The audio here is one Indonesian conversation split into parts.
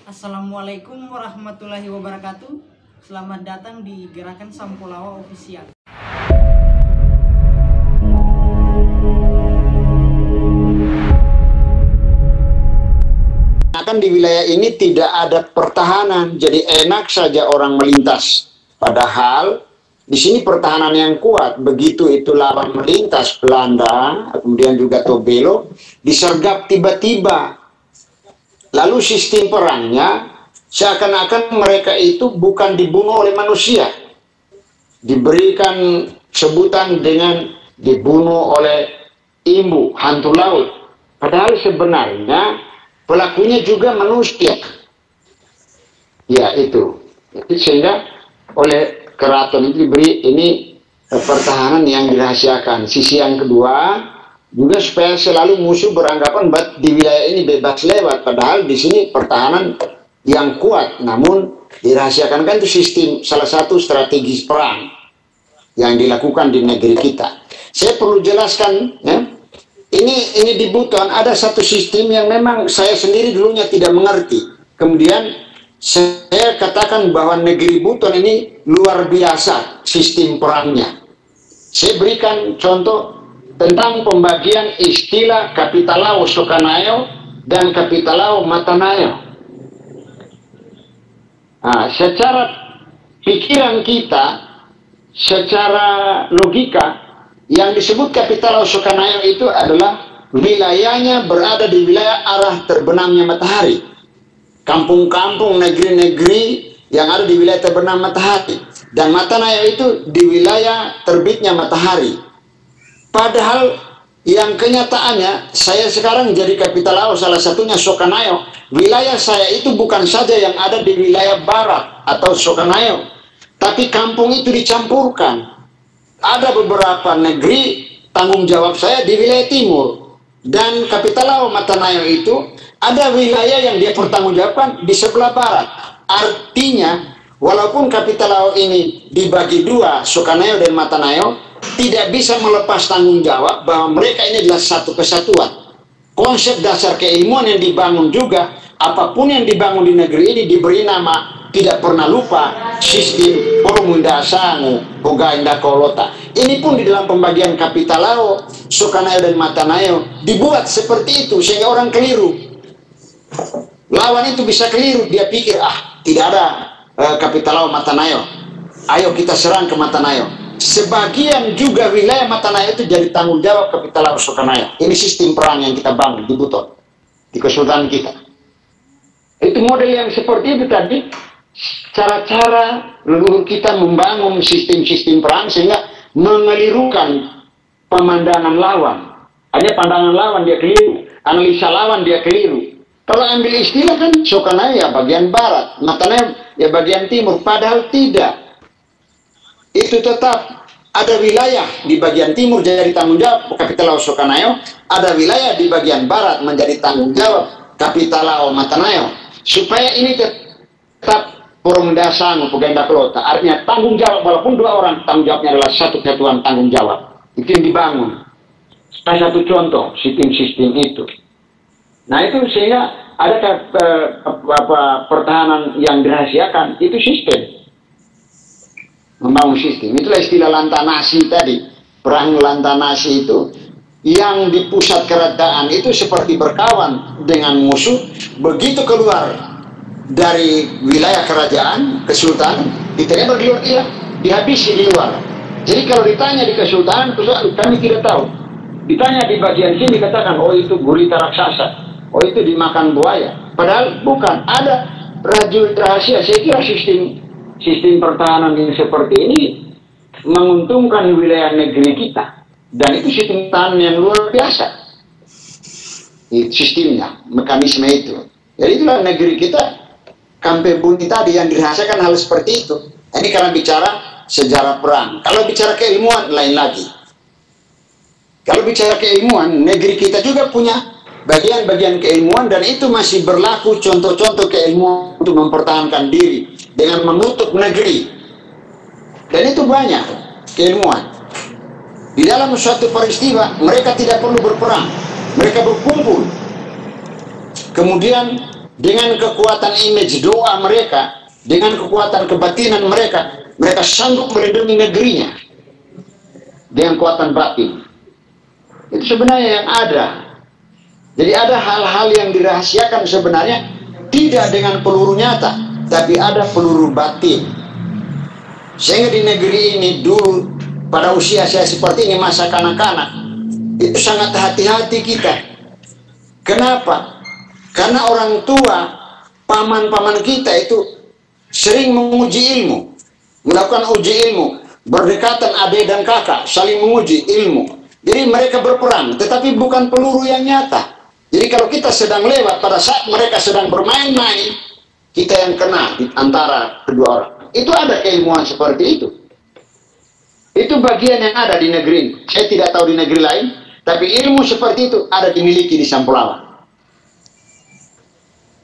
Assalamualaikum warahmatullahi wabarakatuh. Selamat datang di Gerakan Sampolawa Official. Kan di wilayah ini tidak ada pertahanan, jadi enak saja orang melintas. Padahal di sini pertahanan yang kuat. Begitu itu lawan melintas Belanda, kemudian juga Tobelo, disergap tiba-tiba. Lalu sistem perangnya seakan-akan mereka itu bukan dibunuh oleh manusia. Diberikan sebutan dengan dibunuh oleh imbu, hantu laut. Padahal sebenarnya pelakunya juga manusia. Ya itu. Sehingga oleh keraton itu diberi ini pertahanan yang dirahasiakan. Sisi yang kedua juga supaya selalu musuh beranggapan di wilayah ini bebas lewat. Padahal di sini pertahanan yang kuat. Namun dirahasiakan kan itu sistem, salah satu strategi perang yang dilakukan di negeri kita. Saya perlu jelaskan ya. Ini di Buton ada satu sistem yang memang saya sendiri dulunya tidak mengerti. Kemudian saya katakan bahwa negeri Buton ini luar biasa sistem perangnya. Saya berikan contoh tentang pembagian istilah Kapitalao Sokanayo dan Kapitalao Matanayo. Nah, secara pikiran kita, secara logika, yang disebut Kapitalao Sokanayo itu adalah wilayahnya berada di wilayah arah terbenamnya matahari. Kampung-kampung, negeri-negeri yang ada di wilayah terbenam matahari. Dan Matanayo itu di wilayah terbitnya matahari. Padahal yang kenyataannya, saya sekarang jadi Kapitalao, salah satunya Sokanayo. Wilayah saya itu bukan saja yang ada di wilayah barat atau Sokanayo, tapi kampung itu dicampurkan. Ada beberapa negeri tanggung jawab saya di wilayah timur, dan Kapitalao Matanayo itu ada wilayah yang dia pertanggungjawabkan di sebelah barat. Artinya walaupun Kapitalao ini dibagi dua, Sokanayo dan Matanayo, tidak bisa melepas tanggung jawab bahwa mereka ini adalah satu kesatuan. Konsep dasar keilmuan yang dibangun juga, apapun yang dibangun di negeri ini diberi nama, tidak pernah lupa sistem Poromundasanu Hogainda Kolota. Ini pun di dalam pembagian Kapitalao, Sokanayo dan Matanayo dibuat seperti itu sehingga orang keliru. Lawan itu bisa keliru, dia pikir tidak ada Kapitalao Matanayo, ayo kita serang ke Matanayo. Sebagian juga wilayah Matanayo itu jadi tanggung jawab Kapitalao Sokanayo. Ini sistem perang yang kita bangun di Buton, di kesultanan kita. Itu model yang seperti itu tadi. Cara-cara leluhur kita membangun sistem-sistem perang sehingga mengelirukan pemandangan lawan. Hanya pandangan lawan dia keliru, analisa lawan dia keliru. Kalau ambil istilah kan Sokanayo ya bagian barat, Matanayo ya bagian timur, padahal tidak. Itu tetap ada wilayah di bagian timur jadi tanggung jawab Kapitalao Sokanayo, ada wilayah di bagian barat menjadi tanggung jawab Kapitalao Matanayo. Supaya ini tetap Poromundasanu Hogainda Kolota, artinya tanggung jawab, walaupun dua orang tanggung jawabnya adalah satu kesatuan tanggung jawab. Itu yang dibangun. Salah satu contoh sistem-sistem itu. Nah itu sehingga ada pertahanan yang dirahasiakan, itu sistem. Membangun sistem. Itulah istilah Lantanasi tadi. Perang Lantanasi itu yang di pusat kerajaan itu seperti berkawan dengan musuh. Begitu keluar dari wilayah kerajaan, kesultanan, ditanya di luar, iya, dihabisi di luar. Jadi kalau ditanya di kesultanan, kami tidak tahu. Ditanya di bagian sini, dikatakan, oh itu gurita raksasa, oh itu dimakan buaya. Padahal bukan, ada prajurit rahasia. Saya kira sistem pertahanan yang seperti ini menguntungkan wilayah negeri kita. Dan itu sistem pertahanan yang luar biasa. Sistemnya, mekanisme itu. Jadi itulah negeri kita. Kampe Bunti tadi yang dirahasiakan hal seperti itu. Ini karena bicara sejarah perang. Kalau bicara keilmuan lain lagi. Kalau bicara keilmuan, negeri kita juga punya bagian-bagian keilmuan dan itu masih berlaku contoh-contoh keilmuan untuk mempertahankan diri dengan menutup negeri. Dan itu banyak keilmuan. Di dalam suatu peristiwa mereka tidak perlu berperang, mereka berkumpul. Kemudian dengan kekuatan image doa mereka, dengan kekuatan kebatinan mereka, mereka sanggup melindungi negerinya dengan kekuatan batin. Itu sebenarnya yang ada. Jadi ada hal-hal yang dirahasiakan sebenarnya tidak dengan peluru nyata, tapi ada peluru batin. Sehingga di negeri ini dulu pada usia saya seperti ini, masa kanak-kanak, itu sangat hati-hati kita. Kenapa? Karena orang tua, paman-paman kita itu sering menguji ilmu, melakukan uji ilmu, berdekatan adik dan kakak, saling menguji ilmu. Jadi mereka berperang, tetapi bukan peluru yang nyata. Jadi kalau kita sedang lewat pada saat mereka sedang bermain-main, kita yang kena di antara kedua orang. Itu ada keilmuan seperti itu. Itu bagian yang ada di negeri ini. Saya tidak tahu di negeri lain, tapi ilmu seperti itu ada dimiliki di Sampulawa.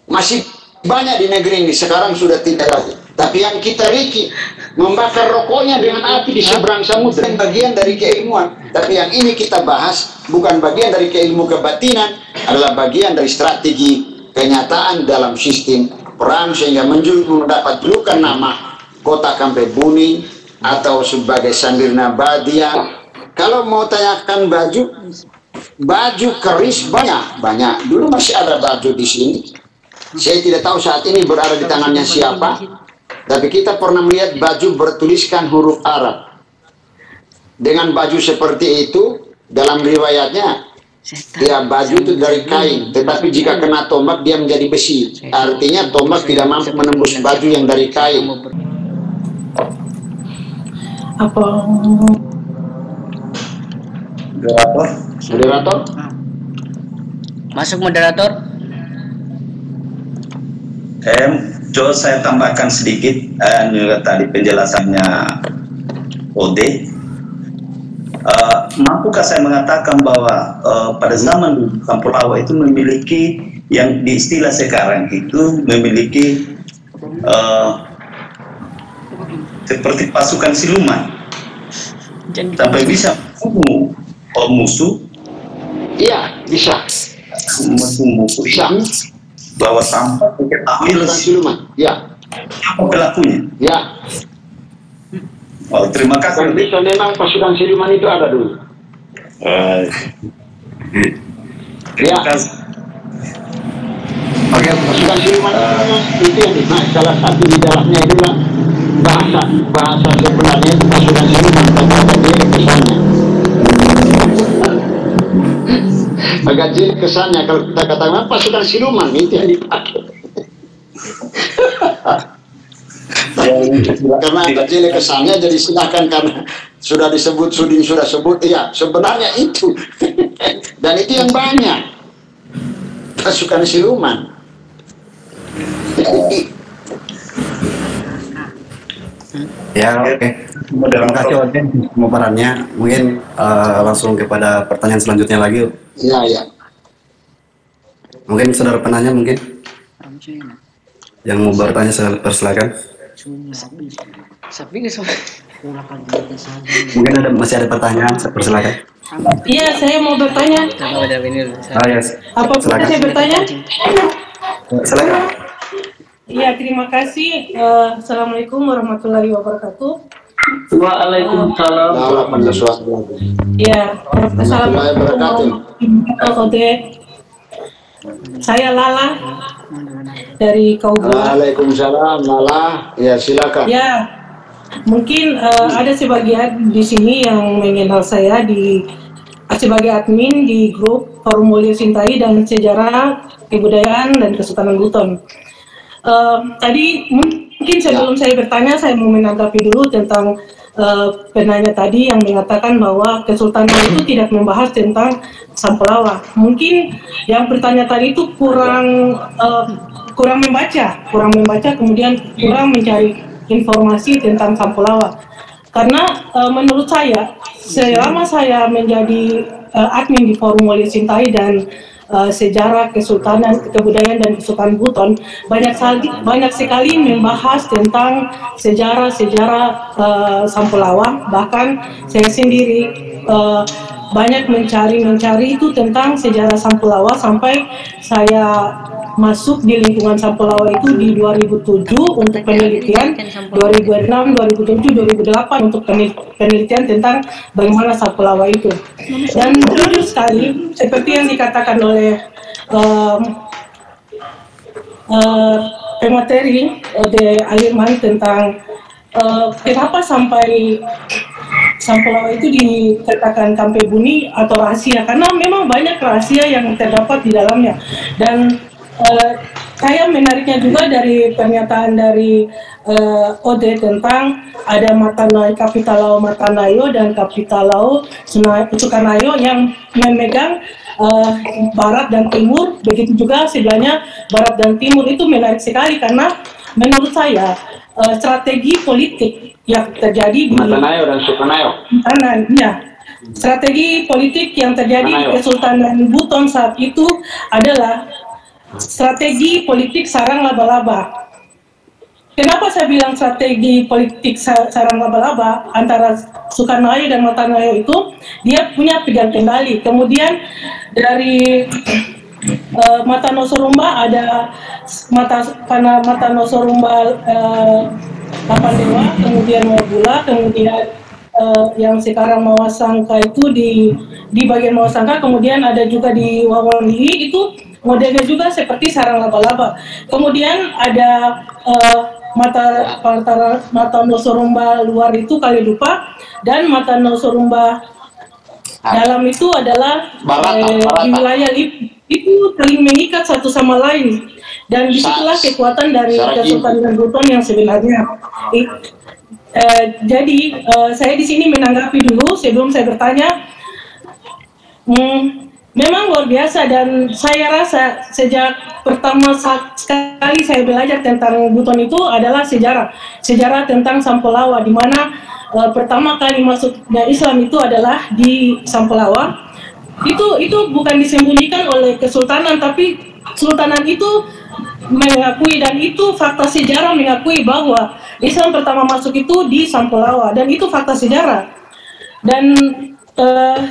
Masih banyak di negeri ini, sekarang sudah tidak lagi. Tapi yang kita riki, membakar rokoknya dengan api di seberang samudera, bagian dari keilmuan. Tapi yang ini kita bahas bukan bagian dari keilmu kebatinan, adalah bagian dari strategi kenyataan dalam sistem perang, sehingga mendapat julukan nama Kota Kampebuni atau sebagai Sandirna Badia. Kalau mau tanyakan baju keris banyak. Dulu masih ada baju di sini. Saya tidak tahu saat ini berada di tangannya siapa, tapi kita pernah melihat baju bertuliskan huruf Arab. Dengan baju seperti itu, dalam riwayatnya, ya baju itu dari kain, tetapi jika kena tombak dia menjadi besi. Artinya tombak tidak mampu menembus baju yang dari kain. Apa? Moderator? Masuk moderator. Coba saya tambahkan sedikit tadi penjelasannya Ode. Mampukah saya mengatakan bahwa pada zaman Sampulawa itu memiliki yang di istilah sekarang itu memiliki seperti pasukan siluman sampai bisa membunuh musuh. Iya, bisa. Musuh Bisa. Bahwa tanpa diketahui siluman. Ya. Apa pelakunya? Ya. Oh, terima kasih. Bisa memang pasukan siluman itu ada dulu. Terima kasih. Oke, pasukan siluman itu yang salah satu di dalamnya itulah bahasa sebenarnya itu pasukan siluman, tapi ada dia kesannya. Agak jelek kesannya kalau kita katakan pasukan siluman itu yang dipakai. Karena agak jelek kesannya, jadi silakan karena sudah disebut, Sudin sudah sebut, ya sebenarnya itu. Dan itu yang banyak pasukan siluman. Ya, oke. Terima kasih Oden pemaparannya. Mungkin langsung kepada pertanyaan selanjutnya lagi. Ya. Mungkin saudara penanya mungkin yang mau bertanya persilakan. Mungkin masih ada pertanyaan, persilakan. Iya, saya mau bertanya. Yes. Apa boleh saya bertanya? Silakan. Iya, terima kasih. Assalamualaikum warahmatullahi wabarakatuh. Waalaikumsalam. Iya, assalamualaikum warahmatullahi wabarakatuh. Saya Lala dari Kaubua. Waalaikumsalam, Lala. Ya, silakan. Ya, mungkin ada sebagian di sini yang mengenal saya sebagai admin di grup Forum Mulia Sintai dan Sejarah Kebudayaan dan Kesultanan Buton. Tadi mungkin sebelum saya bertanya, saya mau menanggapi dulu tentang penanya tadi yang mengatakan bahwa Kesultanan itu tidak membahas tentang Sampulawa. Mungkin yang bertanya tadi itu kurang membaca, kemudian kurang mencari informasi tentang Sampulawa. Karena menurut saya, selama saya menjadi admin di Forum Mulia Sintai dan sejarah kesultanan, kebudayaan dan kesultanan Buton, banyak sekali membahas tentang sejarah Sampulawa. Bahkan saya sendiri banyak mencari itu tentang sejarah Sampulawa sampai saya masuk di lingkungan Sampulawa itu di 2007 untuk penelitian, 2006, 2007, 2008 untuk penelitian tentang bagaimana Sampulawa itu. Dan jujur sekali, seperti yang dikatakan oleh pemateri de Alirman tentang kenapa sampai Sampulawa itu dikatakan Kampe Buni atau rahasia, karena memang banyak rahasia yang terdapat di dalamnya. Dan saya menariknya juga dari pernyataan dari Ode tentang ada Kapitalau Matanayo dan Kapitalau Sukanayo yang memegang barat dan timur, begitu juga sebelahnya barat dan timur. Itu menarik sekali karena menurut saya strategi politik yang terjadi di Matanayo dan Sukanayo. Strategi politik yang terjadi di Kesultanan Buton saat itu adalah strategi politik sarang laba-laba. Kenapa saya bilang strategi politik sarang laba-laba? Antara Sukanayo dan Matanayo itu dia punya pegang kendali. Kemudian dari Matano Sorumba ada Matano Sorumba 8 Dewa, kemudian Mawabula, kemudian yang sekarang Mawasangka itu di bagian Mawasangka, kemudian ada juga di Wawonili, itu modelnya juga seperti sarang laba-laba. Kemudian ada Matano Sorumba luar itu Kaledupa, dan Matano Sorumba dalam itu adalah di wilayah itu saling mengikat satu sama lain, dan disitulah kekuatan dari Kesultanan Buton yang sebenarnya. Jadi saya di sini menanggapi dulu sebelum saya bertanya. Memang luar biasa, dan saya rasa sejak pertama sekali saya belajar tentang Buton itu adalah sejarah tentang Sampulawa, di mana pertama kali masuknya Islam itu adalah di Sampulawa. Itu bukan disembunyikan oleh kesultanan, tapi sultanan itu mengakui, dan itu fakta sejarah mengakui bahwa Islam pertama masuk itu di Sampulawa, dan itu fakta sejarah. Dan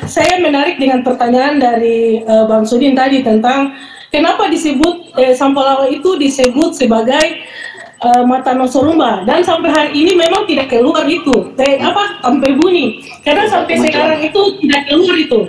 saya menarik dengan pertanyaan dari Bang Sudin tadi tentang kenapa disebut Sampulawa itu disebut sebagai Matano Sorumba, dan sampai hari ini memang tidak keluar itu Kampe Buni, karena sampai sekarang itu tidak keluar itu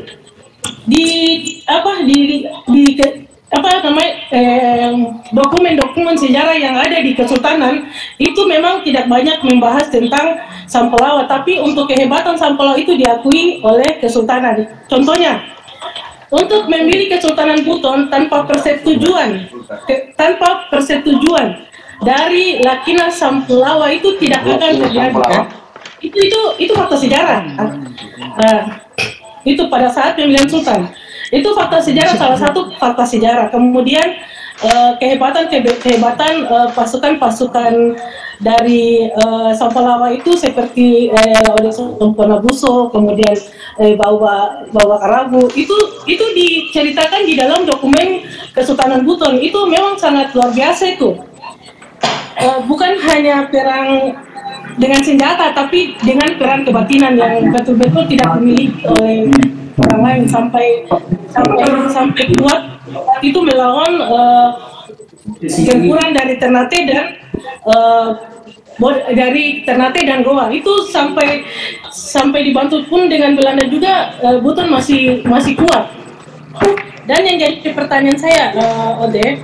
dokumen-dokumen sejarah yang ada di Kesultanan itu memang tidak banyak membahas tentang Sampulawa, tapi untuk kehebatan Sampulawa itu diakui oleh Kesultanan. Contohnya, untuk memilih Kesultanan Buton tanpa persetujuan dari Lakina Sampulawa itu tidak akan terjadi. Itu fakta sejarah. Itu pada saat pemilihan sultan. Itu fakta sejarah, salah satu fakta sejarah. Kemudian kehebatan pasukan-pasukan dari Sampulawa itu seperti Sompona-Buso, kemudian Bawa Karabu, itu diceritakan di dalam dokumen Kesultanan Buton. Itu memang sangat luar biasa itu. Bukan hanya perang dengan senjata, tapi dengan perang kebatinan yang betul-betul tidak dimiliki oleh orang lain, sampai kuat itu melawan gempuran dari Ternate dan Goa. Itu sampai dibantu pun dengan Belanda juga, Buton masih kuat. Dan yang jadi pertanyaan saya, Ode,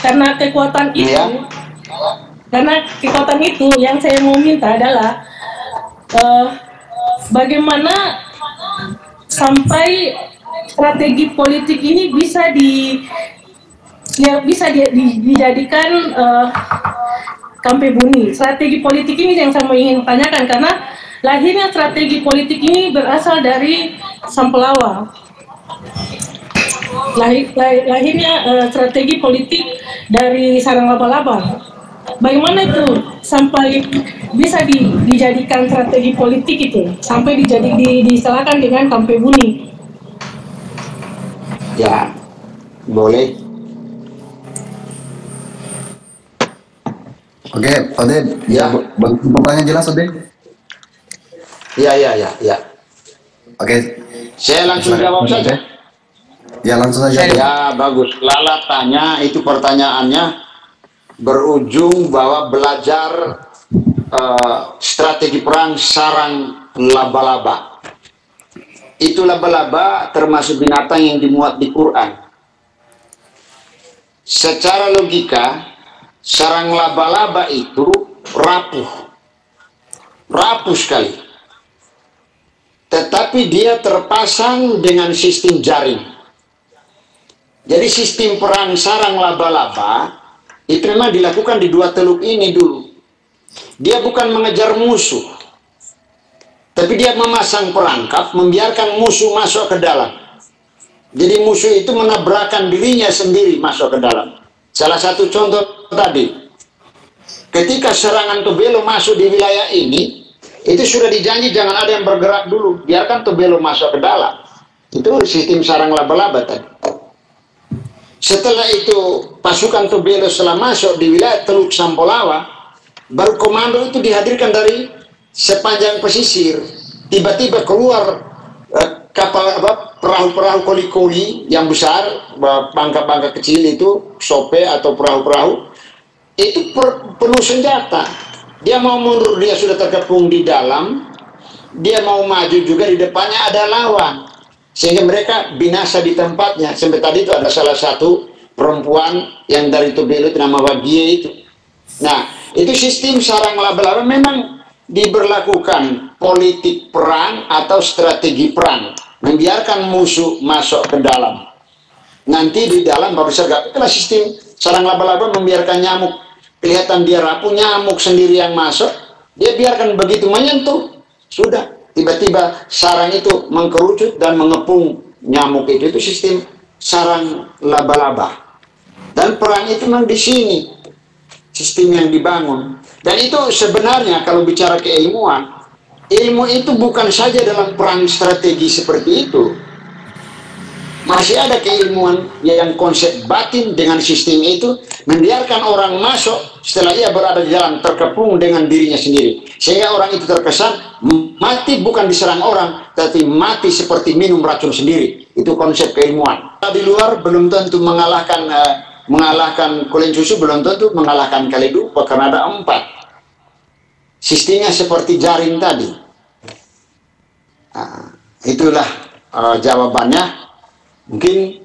karena kekuatan itu yang saya mau minta adalah bagaimana sampai strategi politik ini bisa dijadikan Kampe Buni. Strategi politik ini yang saya ingin tanyakan, karena lahirnya strategi politik ini berasal dari Sampulawa. Lahirnya strategi politik dari sarang laba-laba. Bagaimana itu sampai bisa dijadikan strategi politik itu, sampai diistilahkan dengan Kampe Buni? Ya, boleh. Oke, Ode, ya, pertanyaan jelas, Ode? Ya. Oke, Saya langsung jawab saja. Ya langsung saja. Ya bagus. Lala tanya, itu pertanyaannya berujung bahwa belajar strategi perang sarang laba-laba. Itu laba-laba termasuk binatang yang dimuat di Quran. Secara logika, sarang laba-laba itu rapuh sekali. Tetapi dia terpasang dengan sistem jaring. Jadi sistem perang sarang laba-laba itu memang dilakukan di dua teluk ini dulu. Dia bukan mengejar musuh, tapi dia memasang perangkap, membiarkan musuh masuk ke dalam. Jadi musuh itu menabrakkan dirinya sendiri masuk ke dalam. Salah satu contoh tadi, ketika serangan Tobelo masuk di wilayah ini, itu sudah dijanji jangan ada yang bergerak dulu, biarkan Tobelo masuk ke dalam. Itu sistem sarang laba-laba tadi. Setelah itu pasukan Tobelo setelah masuk di wilayah Teluk Sampolawa, baru komando itu dihadirkan dari sepanjang pesisir. Tiba-tiba keluar kapal perahu-perahu koli-koli yang besar, bangka-bangka kecil itu, sope atau perahu-perahu, itu penuh senjata. Dia mau mundur, dia sudah terkepung di dalam, dia mau maju juga, di depannya ada lawan. Sehingga mereka binasa di tempatnya. Sampai tadi itu ada salah satu perempuan yang dari Tobelo itu nama Wagie itu. Nah, itu sistem sarang laba-laba memang diberlakukan politik perang atau strategi perang. Membiarkan musuh masuk ke dalam. Nanti di dalam baru sergap. Itulah sistem sarang laba-laba, membiarkan nyamuk. Kelihatan dia rapuh, nyamuk sendiri yang masuk. Dia biarkan begitu menyentuh. Sudah. Tiba-tiba sarang itu mengkerucut dan mengepung nyamuk itu. Itu sistem sarang laba-laba. Dan perang itu memang di sini sistem yang dibangun. Dan itu sebenarnya kalau bicara keilmuan, ilmu itu bukan saja dalam perang strategi seperti itu. Masih ada keilmuan yang konsep batin dengan sistem itu, membiarkan orang masuk setelah ia berada di dalam terkepung dengan dirinya sendiri. Sehingga orang itu terkesan mati bukan diserang orang, tapi mati seperti minum racun sendiri. Itu konsep keilmuan. Di luar belum tentu mengalahkan kulen susu, belum tentu mengalahkan Kaledupa, karena ada 4. Sistemnya seperti jaring tadi. Nah, itulah jawabannya. Mungkin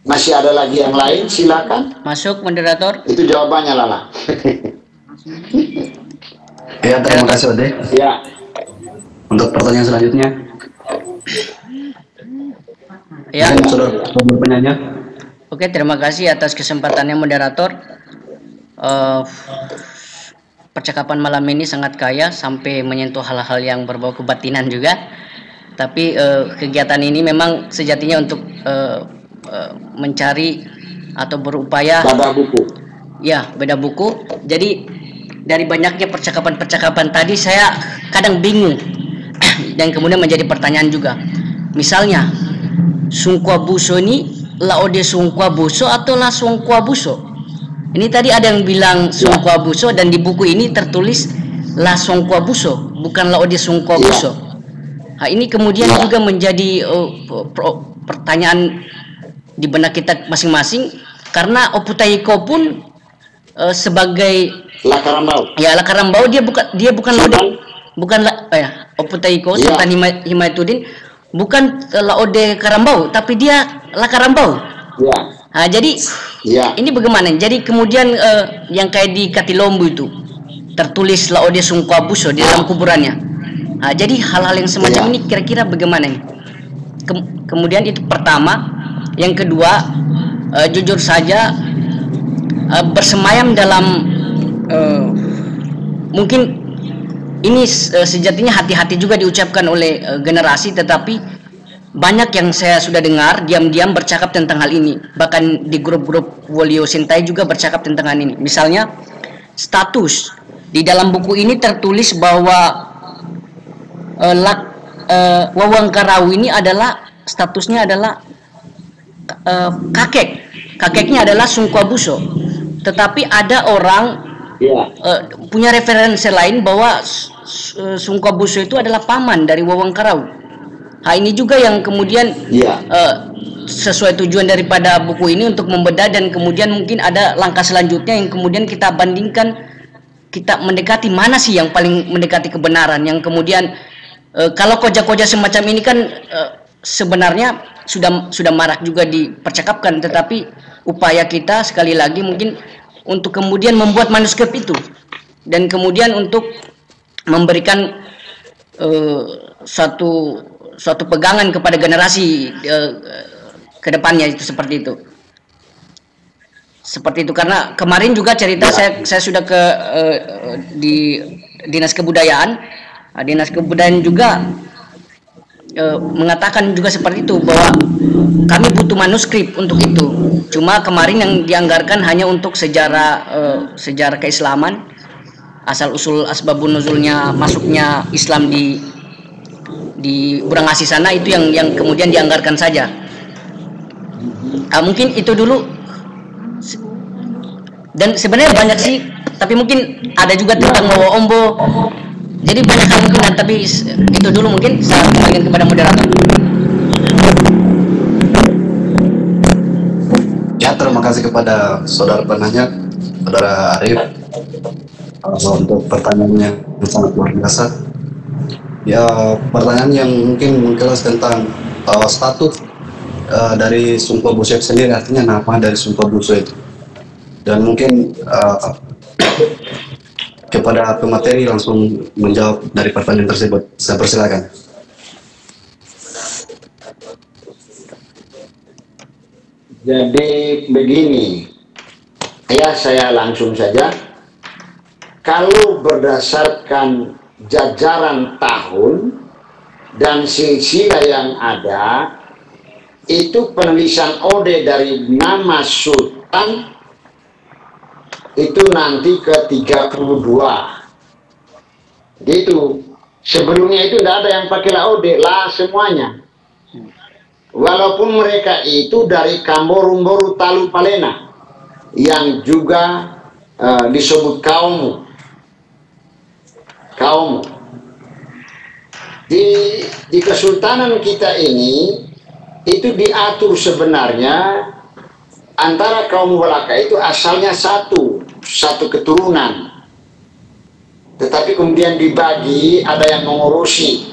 masih ada lagi yang lain, silakan. Masuk, moderator. Itu jawabannya, Lala. Ya, terima kasih Ode. Ya. Untuk pertanyaan selanjutnya. Ya. Sudah penanya. Oke, terima kasih atas kesempatannya moderator. Percakapan malam ini sangat kaya sampai menyentuh hal-hal yang berbau kebatinan juga. Tapi kegiatan ini memang sejatinya untuk mencari atau berupaya Beda buku. Ya, beda buku. Jadi dari banyaknya percakapan-percakapan tadi saya kadang bingung dan kemudian menjadi pertanyaan juga. Misalnya, Sungkwabuso ini Laode Sungkwabuso atau La Sungkwabuso? Ini tadi ada yang bilang Sungkwabuso dan di buku ini tertulis La Sungkwabuso, bukan Laode Sungkwabuso. Nah, ini kemudian juga menjadi pertanyaan di benak kita masing-masing, karena Oputaiko pun sebagai Lakarambau. Ya, Lakarambau dia bukan Oputaiko Sultan Himayatuddin bukan Laode Karambau, tapi dia Lakarambau. Ya. Nah, jadi ini bagaimana? Jadi kemudian yang kayak di Katilombu itu tertulis Laode Sungkwabuso di dalam kuburannya. Nah, jadi hal-hal yang semacam ini kira-kira bagaimana nih? Kemudian itu pertama. Yang kedua, jujur saja bersemayam dalam mungkin ini sejatinya hati-hati juga diucapkan oleh generasi, tetapi banyak yang saya sudah dengar diam-diam bercakap tentang hal ini. Bahkan di grup-grup Wolio Sintai juga bercakap tentang hal ini. Misalnya status di dalam buku ini tertulis bahwa Wawangkarawu ini adalah statusnya adalah kakeknya adalah Sungkwabuso, tetapi ada orang punya referensi lain bahwa Sungkwabuso itu adalah paman dari Wawangkarawu. Hal ini juga yang kemudian sesuai tujuan daripada buku ini untuk membedah, dan kemudian mungkin ada langkah selanjutnya yang kemudian kita bandingkan, kita mendekati mana sih yang paling mendekati kebenaran, yang kemudian kalau koja-koja semacam ini kan sebenarnya sudah marak juga dipercakapkan, tetapi upaya kita sekali lagi mungkin untuk kemudian membuat manuskrip itu dan kemudian untuk memberikan suatu pegangan kepada generasi ke depannya, itu seperti itu. Seperti itu, karena kemarin juga cerita saya sudah ke di Dinas Kebudayaan. Dinas Kebudayaan juga mengatakan juga seperti itu, bahwa kami butuh manuskrip untuk itu. Cuma kemarin yang dianggarkan hanya untuk sejarah keislaman, asal usul asbabun nuzulnya masuknya Islam di Burangrasi sana, itu yang kemudian dianggarkan saja. Mungkin itu dulu, dan sebenarnya banyak sih, tapi mungkin ada juga tentang Wawo Ombo, jadi banyak hal mungkin, tapi itu dulu mungkin saya kembalikan kepada moderator. Ya, terima kasih kepada saudara penanya, saudara Arif, untuk pertanyaannya yang sangat luar biasa. Ya, pertanyaan yang mungkin mengkelas tentang status dari Sumpah Buso sendiri, artinya nama dari Sumpah Buso itu. Dan mungkin kepada pemateri langsung menjawab dari pertanyaan tersebut. Saya persilakan. Jadi begini, ya saya langsung saja. Kalau berdasarkan jajaran tahun dan silsilah yang ada, itu penulisan ode dari nama Sultan itu nanti ke 32 gitu. Sebelumnya itu tidak ada yang pakai ode lah semuanya, walaupun mereka itu dari Kamborumboru Talu Palena yang juga disebut kaum di kesultanan kita ini. Itu diatur sebenarnya antara kaum Walaka itu asalnya satu keturunan, tetapi kemudian dibagi, ada yang mengurusi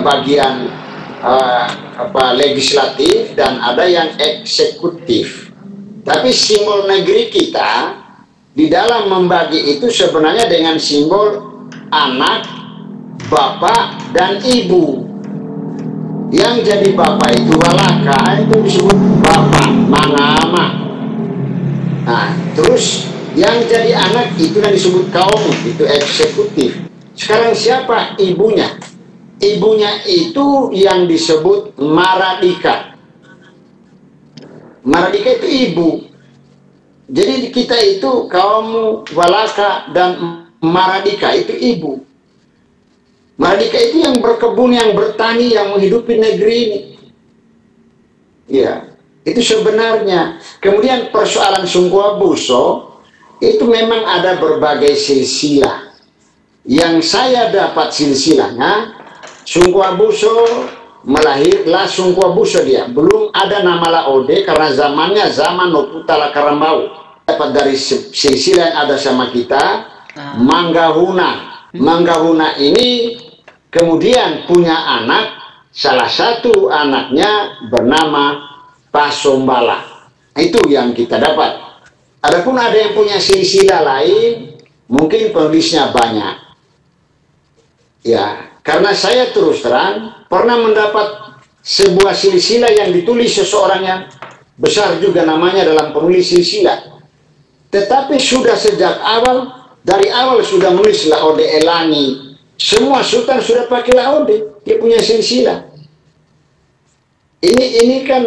bagian legislatif dan ada yang eksekutif. Tapi simbol negeri kita di dalam membagi itu sebenarnya dengan simbol anak, bapak, dan ibu. Yang jadi bapak itu Walaka, itu disebut bapak Manama. Nah, terus yang jadi anak itu yang disebut kaum, itu eksekutif. Sekarang siapa ibunya? Ibunya itu yang disebut Maradika. Maradika itu ibu. Jadi kita itu kaum Walaka dan Maradika itu ibu. Maradika itu yang berkebun, yang bertani, yang menghidupi negeri ini. Ya, itu sebenarnya. Kemudian persoalan Sumpah Buso itu memang ada berbagai silsilah. Yang saya dapat silsilahnya, Sumpah Buso melahirlah Sumpah Buso dia. Belum ada nama Laode karena zamannya zaman Noputala Karambau. Dapat dari silsilah yang ada sama kita, Manggahuna. Manggahuna ini kemudian punya anak, salah satu anaknya bernama Pasombala. Itu yang kita dapat. Adapun ada yang punya silsilah lain, mungkin penulisnya banyak. Ya, karena saya terus terang pernah mendapat sebuah silsilah yang ditulis seseorang yang besar juga namanya dalam penulis silsilah. Tetapi sudah sejak awal, dari awal sudah menulis Laode Elangi. Semua sultan sudah pakai Laode, dia punya silsilah. Ini kan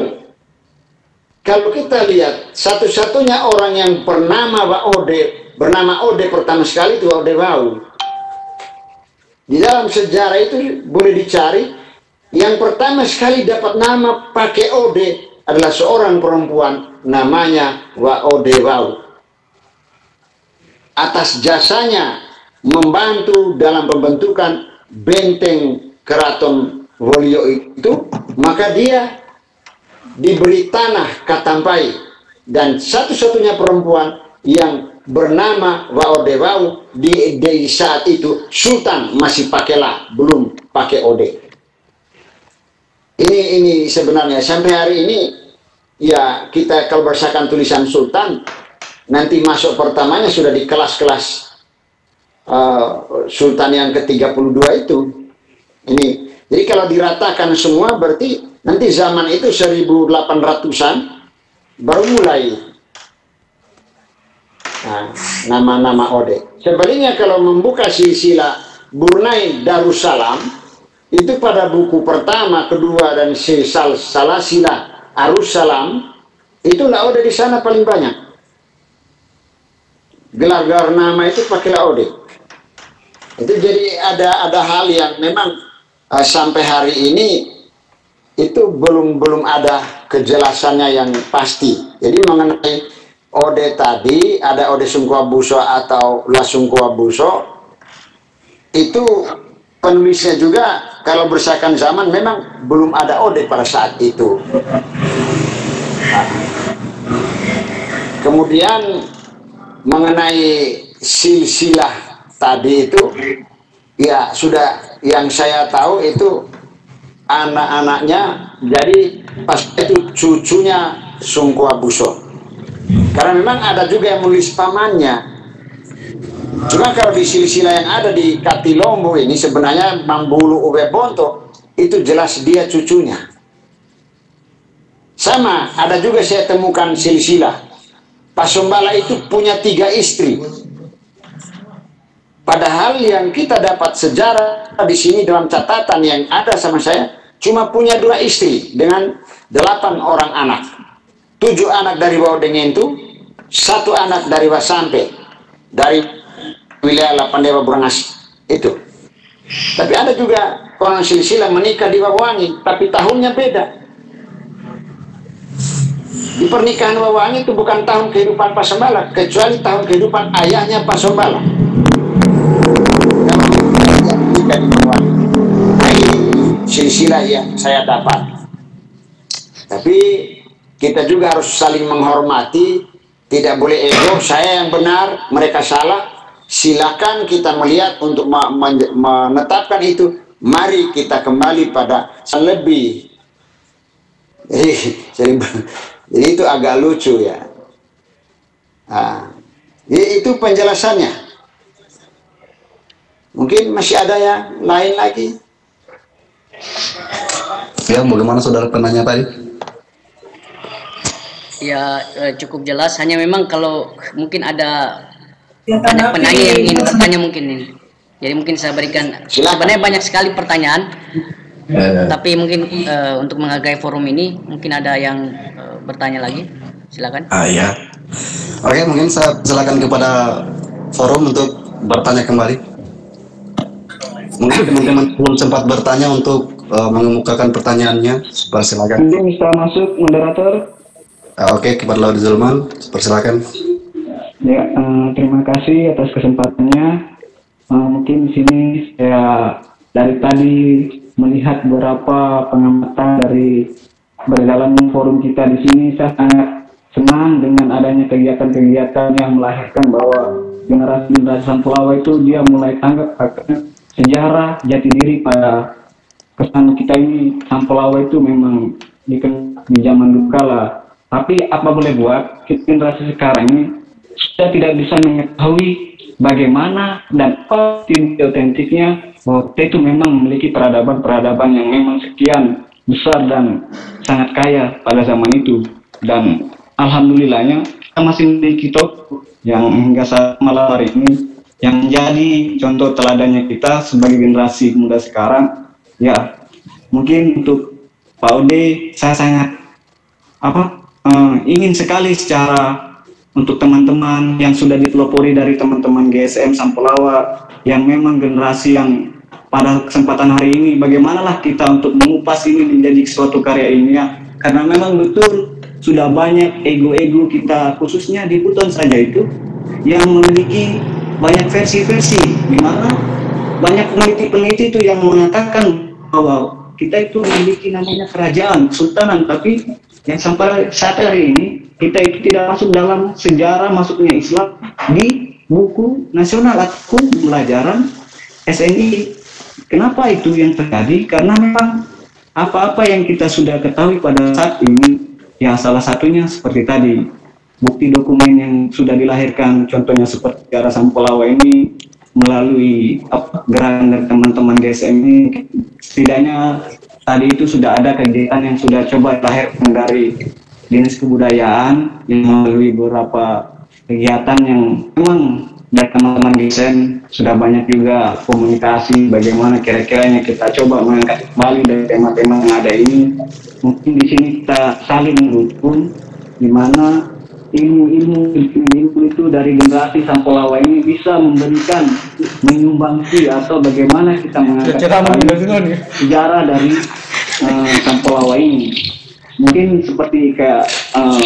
kalau kita lihat satu-satunya orang yang bernama Ode pertama sekali itu Ode Wau. Di dalam sejarah itu boleh dicari, yang pertama sekali dapat nama pakai Ode adalah seorang perempuan namanya Ode Wau. Atas jasanya membantu dalam pembentukan benteng keraton Wolio itu, maka dia diberi tanah Katampai, dan satu-satunya perempuan yang bernama Waodewau di saat itu Sultan masih pakai la, belum pakai ode. Ini sebenarnya sampai hari ini ya, kita kalau berdasarkan tulisan Sultan nanti masuk pertamanya sudah di kelas-kelas Sultan yang ke-32 itu. Ini jadi kalau diratakan semua berarti nanti zaman itu 1800-an baru mulai nama-nama ode. Sebaliknya kalau membuka silsilah Burnai Darussalam itu pada buku pertama, kedua dan Salasilah Arussalam itu ode di sana paling banyak. Gelar-gelar nama itu pakai ode. Itu jadi ada hal yang memang sampai hari ini itu belum ada kejelasannya yang pasti. Jadi mengenai ode tadi, ada ode Sungkowabuso atau La Sungkowabuso, itu penulisnya juga kalau berdasarkan zaman memang belum ada ode pada saat itu. Kemudian mengenai silsilah tadi itu, ya sudah yang saya tahu itu anak-anaknya, jadi pas itu cucunya Sungkowabuso. Karena memang ada juga yang menulis pamannya. Cuma kalau di silsilah yang ada di Katilombo ini sebenarnya Mambulu Uwebonto itu jelas dia cucunya. Sama, ada juga saya temukan silsilah Pasombala itu punya 3 istri. Padahal yang kita dapat sejarah di sini dalam catatan yang ada sama saya cuma punya 2 istri dengan 8 orang anak. 7 anak dari Waodengentu, 1 anak dari Wasampe, dari wilayah Lapandewa Burangas itu. Tapi ada juga orang silsilah menikah di Wawangi, tapi tahunnya beda. Di pernikahan Wawangi itu bukan tahun kehidupan Pasombala, kecuali tahun kehidupan ayahnya Pasombala. Ini silsilah yang saya dapat. Tapi kita juga harus saling menghormati, tidak boleh ego, saya yang benar, mereka salah. Silakan kita melihat untuk menetapkan itu. Mari kita kembali pada lebih. Jadi itu agak lucu ya. Itu penjelasannya. Mungkin masih ada yang lain lagi. Ya, bagaimana saudara penanya tadi? Ya, cukup jelas. Hanya memang kalau mungkin ada Ya, penanya yang ingin bertanya mungkin ini. Jadi mungkin saya berikan. Sebenarnya banyak sekali pertanyaan. Tapi mungkin untuk menghargai forum ini mungkin ada yang bertanya lagi. Silakan. Ya. Oke, mungkin saya silakan kepada forum untuk bertanya kembali. Mungkin teman-teman belum sempat bertanya untuk mengemukakan pertanyaannya. Silakan. Mungkin bisa masuk moderator. Oke, kepada Laudi Zulman, persilakan. Ya, terima kasih atas kesempatannya. Mungkin di sini saya dari tadi melihat beberapa pengamatan dari berjalan forum kita di sini. Saya sangat senang dengan adanya kegiatan-kegiatan yang melahirkan bahwa generasi Sampulawa itu dia mulai tanggap akan sejarah jati diri pada kesan kita ini. Sampulawa itu memang dikenal di zaman dulu kala. Tapi apa boleh buat, generasi sekarang ini sudah tidak bisa mengetahui bagaimana dan apa otentiknya bahwa kita itu memang memiliki peradaban-peradaban yang memang sekian besar dan sangat kaya pada zaman itu. Dan alhamdulillahnya kita masih memiliki tokoh yang hingga saat malam hari ini yang menjadi contoh teladannya kita sebagai generasi muda sekarang. Ya, mungkin untuk Pak Ode, saya sangat ingin sekali secara untuk teman-teman yang sudah dipelopori dari teman-teman GSM Sampulawa yang memang generasi yang pada kesempatan hari ini, bagaimanalah kita untuk mengupas ini menjadi suatu karya ilmiah, karena memang betul sudah banyak ego-ego kita, khususnya di Buton saja itu yang memiliki banyak versi-versi, di mana banyak peneliti-peneliti itu yang mengatakan bahwa kita itu memiliki namanya kerajaan, sultanan, tapi yang sampai saat hari ini kita itu tidak masuk dalam sejarah masuknya Islam di buku nasional atau pelajaran SNI. Kenapa itu yang terjadi? Karena memang apa-apa yang kita sudah ketahui pada saat ini, ya salah satunya seperti tadi, bukti dokumen yang sudah dilahirkan, contohnya seperti Arah Sampolawa ini, melalui gerakan dari teman-teman GSM ini, setidaknya tadi itu sudah ada kegiatan yang sudah coba dilahirkan dari Dinas Kebudayaan yang melalui beberapa kegiatan yang memang dari teman-teman GSM sudah banyak juga komunikasi bagaimana kira-kiranya kita coba mengangkat kembali dari tema-tema yang ada ini. Mungkin di sini kita saling mendukung, di mana ilmu itu dari generasi Sampolawa ini bisa memberikan menyumbangsi atau bagaimana kita mengangkat sejarah dari Sampolawa ini. Mungkin seperti kayak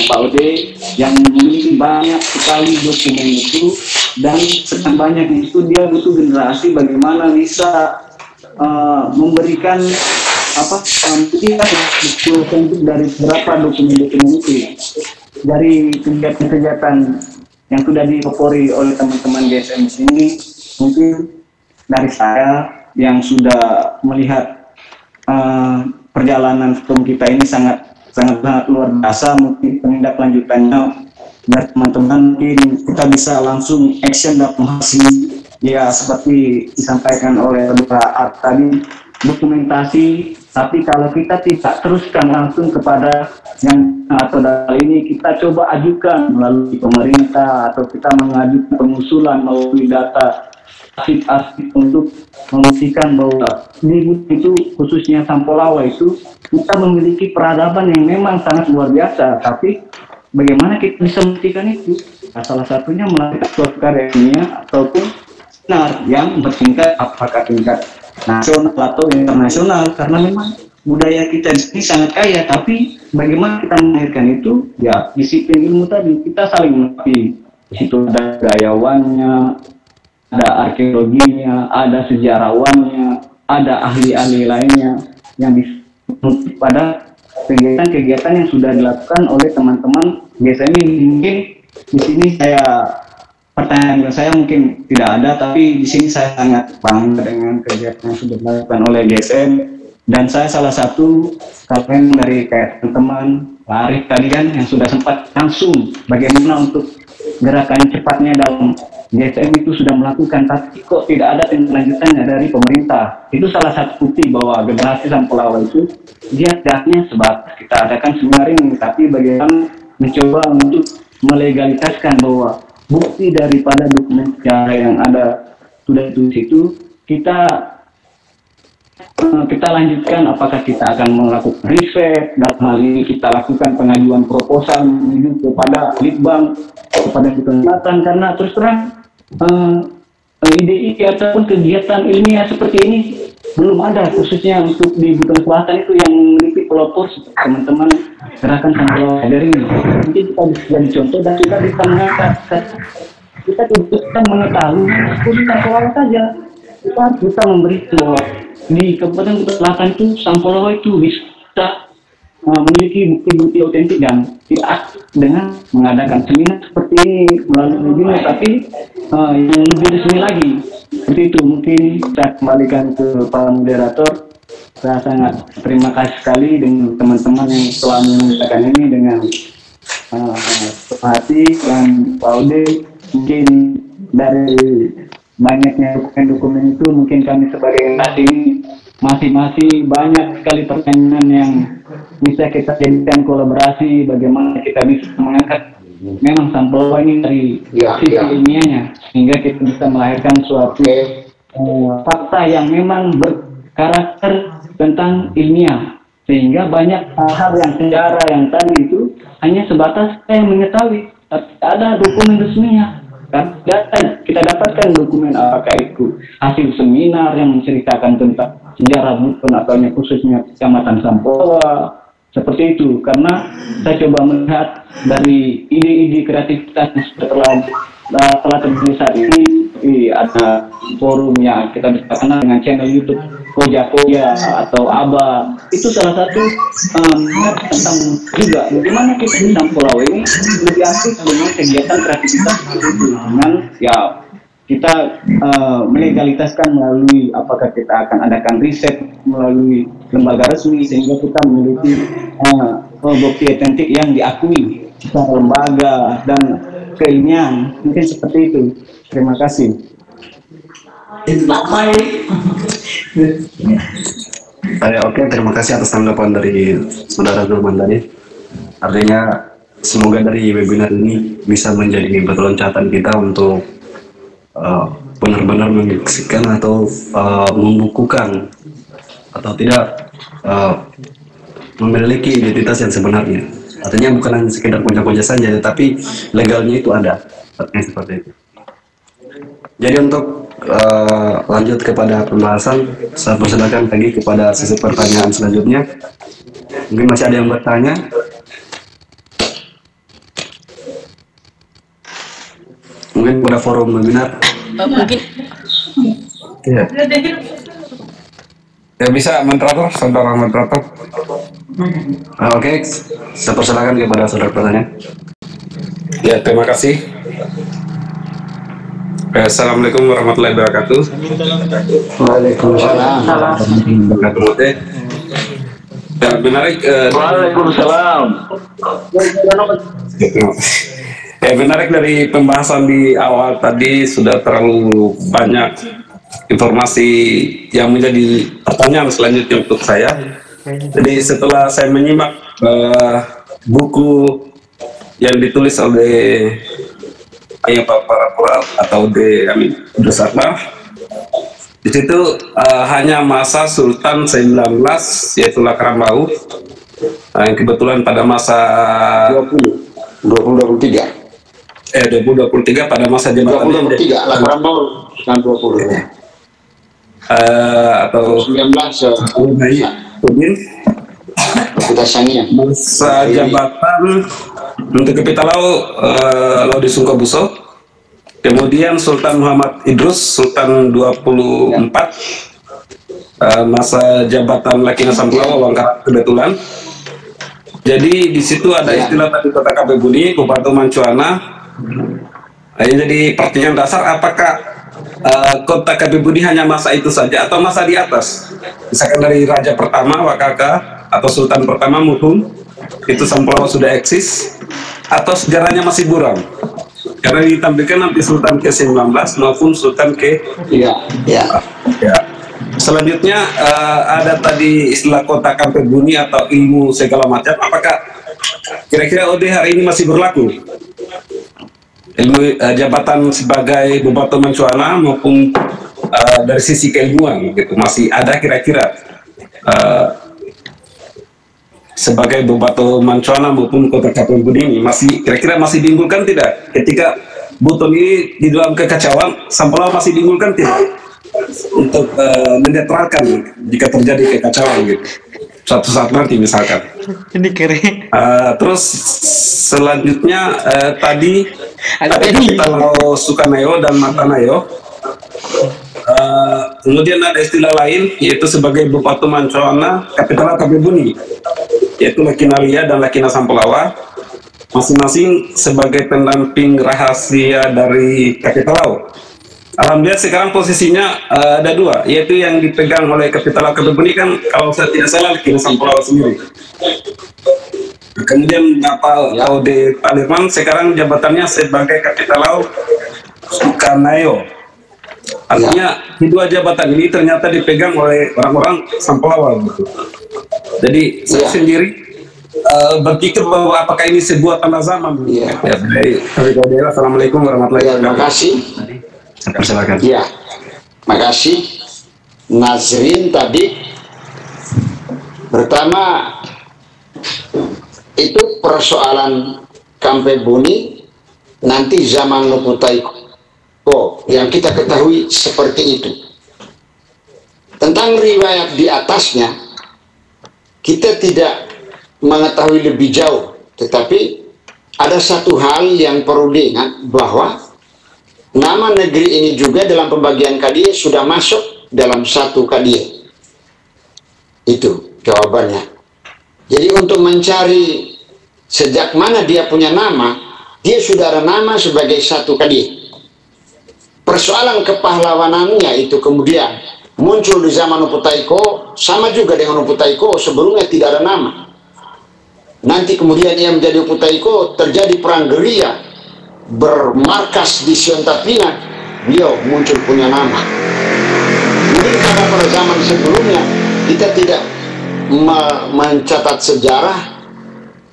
Pak Ode yang memiliki banyak sekali dokumen itu, dan sekian banyak itu dia butuh generasi bagaimana bisa memberikan bentuk dari beberapa dokumen-dokumen itu, dari kegiatan-kegiatan yang sudah dipelopori oleh teman-teman GSM sini. Mungkin dari saya yang sudah melihat perjalanan film kita ini sangat luar biasa, mungkin penindaklanjutannya dari teman-teman mungkin kita bisa langsung action dalam hasil, ya seperti disampaikan oleh Pak tadi, dokumentasi. Tapi kalau kita tidak teruskan langsung kepada yang atau dalam ini, kita coba ajukan melalui pemerintah atau kita mengajukan pengusulan melalui data arsip untuk memastikan bahwa di itu khususnya Sampolawa itu kita memiliki peradaban yang memang sangat luar biasa. Tapi bagaimana kita bisa membuktikan itu? Nah, salah satunya melalui suatu karyanya ataupun seminar yang bertingkat, apakah tingkat nasional atau internasional, karena memang budaya kita ini sangat kaya. Tapi bagaimana kita melahirkan itu? Ya disiplin ilmu tadi, kita saling mengerti. Di situ ada gayawannya, ada arkeologinya, ada sejarawannya, ada ahli-ahli lainnya yang disebut pada kegiatan-kegiatan yang sudah dilakukan oleh teman-teman GSM ini. Mungkin di sini pertanyaan saya mungkin tidak ada, tapi di sini saya sangat bangga dengan kegiatan yang sudah dilakukan oleh GSM, dan saya salah satu kalian dari kayak teman-teman Pak Arif tadi kan yang sudah sempat langsung bagaimana untuk gerakan cepatnya dalam GSM itu sudah melakukan, tapi kok tidak ada lanjutannya dari pemerintah. Itu salah satu bukti bahwa generasi Sampolawa itu dia tidaknya sebatas kita adakan seminar ini, tapi bagaimana mencoba untuk melegalisasikan bahwa bukti daripada dokumen sejarah yang ada sudah itu kita lanjutkan. Apakah kita akan melakukan riset, dalam hal ini kita lakukan pengajuan proposal menuju kepada Litbang, kepada Selatan, karena terus terang ide-ide ataupun kegiatan ilmiah seperti ini belum ada, khususnya untuk di Buton Selatan itu yang memiliki pelopor teman-teman gerakan Sampolawa dari ini. Mungkin kita bisa jadi contoh dan kita bisa mengangkat, kita bisa mengetahui khusus Sampolawa saja. Kita bisa memberi bahwa di Kabupaten Buton Selatan itu Sampolawa itu bisa memiliki bukti-bukti otentik dan tidak dengan mengadakan seminar seperti ini melalui webinar, tapi yang lebih resmi lagi seperti itu. Mungkin saya kembalikan ke para moderator. Saya sangat terima kasih sekali dengan teman-teman yang telah menyampaikan ini dengan hati, dan Pak Ode. Mungkin dari banyaknya dokumen-dokumen itu, mungkin kami sebagai generasi ini masih banyak sekali pertanyaan yang bisa kita jadikan kolaborasi, bagaimana kita bisa mengangkat memang Sampolawa ini dari sisi ilmiahnya, sehingga kita bisa melahirkan suatu fakta yang memang berkarakter tentang ilmiah, sehingga banyak hal yang sejarah yang tadi itu hanya sebatas saya mengetahui, tapi ada dokumen resminya. Kan kita dapatkan dokumen apakah itu hasil seminar yang menceritakan tentang sejarah Buton atau khususnya Kecamatan Sampolawa, seperti itu. Karena saya coba melihat dari ide-ide kreativitas yang telah terjadi saat ini, ada forum yang kita bisa kenal dengan channel YouTube koja-koja atau aba, itu salah satu tentang juga bagaimana kita di Pulau ini lebih aktif dengan kegiatan kreativitas dengan ya kita melegalitaskan melalui apakah kita akan adakan riset melalui lembaga resmi sehingga kita memiliki bukti otentik yang diakui secara lembaga dan keilmian, mungkin seperti itu. Terima kasih. Oke, terima kasih atas tanggapan dari Saudara Zulman tadi. Artinya semoga dari webinar ini bisa menjadi batu loncatan kita untuk benar-benar menyaksikan atau membukukan atau tidak memiliki identitas yang sebenarnya. Artinya bukan hanya sekedar puja-puja saja, tetapi legalnya itu ada. Artinya seperti itu. Jadi untuk lanjut kepada pembahasan, saya persilakan lagi kepada sesi pertanyaan selanjutnya. Mungkin masih ada yang bertanya? Mungkin pada forum webinar. Mungkin. Iya. Ya bisa moderator, saudara moderator. Oke, saya persilakan kepada saudara pertanyaan. Ya, terima kasih. Assalamualaikum warahmatullahi wabarakatuh. Waalaikumsalam. Ya, menarik. Waalaikumsalam. Ya, menarik dari pembahasan di awal tadi sudah terlalu banyak informasi yang menjadi pertanyaan selanjutnya untuk saya. Jadi setelah saya menyimak buku yang ditulis oleh Ayah Para atau Idrus Akbar, di situ hanya masa Sultan 19 yaitu Lakramau, yang kebetulan pada masa 2023 pada masa jabatan 2023 Lakramau tahun 20 atau 19 masa jabatan untuk Kapitalau Laudi Sungkobuso, kemudian Sultan Muhammad Idrus Sultan 24 masa jabatan Lakina Sampulawa Wangkara kebetulan. Jadi di situ ada istilah tadi Kota Kabebuni, Bupati Mancuana. Jadi pertanyaan dasar, apakah Kota Kabebuni hanya masa itu saja atau masa di atas? Misalkan dari Raja pertama Wakaka atau Sultan pertama Muhum itu Sampulawa sudah eksis, atau sejarahnya masih buram? Karena ditampilkan nanti Sultan ke-19 maupun Sultan ke ya. Selanjutnya ada tadi istilah Kota Kabebuni atau ilmu segala macam. Apakah kira-kira OD hari ini masih berlaku? Ilmu jabatan sebagai Bupati Mancuana maupun dari sisi keilmuan gitu masih ada kira-kira sebagai Bupati Mancuana maupun Kota Kabebuni ini masih kira-kira masih diunggulkan tidak? Ketika Buton ini di dalam kekacauan, Sampulawa masih diunggulkan tidak? Untuk menetralkan jika terjadi kekacauan gitu suatu saat nanti misalkan. Ini keren. Terus selanjutnya tadi Kapitalau Sukaneo dan Matanayo, kemudian ada istilah lain yaitu sebagai Bupati Mancuana Kapitalau Kabebuni, yaitu Lakinalia dan Lakina Sampulawa, masing-masing sebagai pendamping rahasia dari Kapitalau. Alhamdulillah sekarang posisinya ada dua, yaitu yang dipegang oleh Kapitalau Kabebuni kan kalau saya tidak salah Lakina Sampulawa sendiri. Kemudian Bapak Laude Palirman sekarang jabatannya sebagai Kapitalau Sukaneo. Artinya kedua jabatan ini ternyata dipegang oleh orang-orang Sampulawa gitu. Jadi saya sendiri berpikir bahwa apakah ini sebuah tanda zaman? Assalamualaikum warahmatullahi wabarakatuh. Terima kasih. Silakan. Ya, makasih Nazrin tadi. Pertama itu persoalan Kabebuni nanti zaman Nuputaiko yang kita ketahui seperti itu. Tentang riwayat di atasnya kita tidak mengetahui lebih jauh, tetapi ada satu hal yang perlu diingat bahwa nama negeri ini juga dalam pembagian kadie sudah masuk dalam satu kadie. Itu jawabannya. Jadi untuk mencari sejak mana dia punya nama, dia sudah ada nama sebagai satu kali. Persoalan kepahlawanannya itu kemudian muncul di zaman Opu Taiko, sama juga dengan Opu Taiko, sebelumnya tidak ada nama. Nanti kemudian ia menjadi Opu Taiko, terjadi perang gerilya, bermarkas di Siontapina, beliau muncul punya nama. Mungkin karena pada zaman sebelumnya kita tidak mencatat sejarah,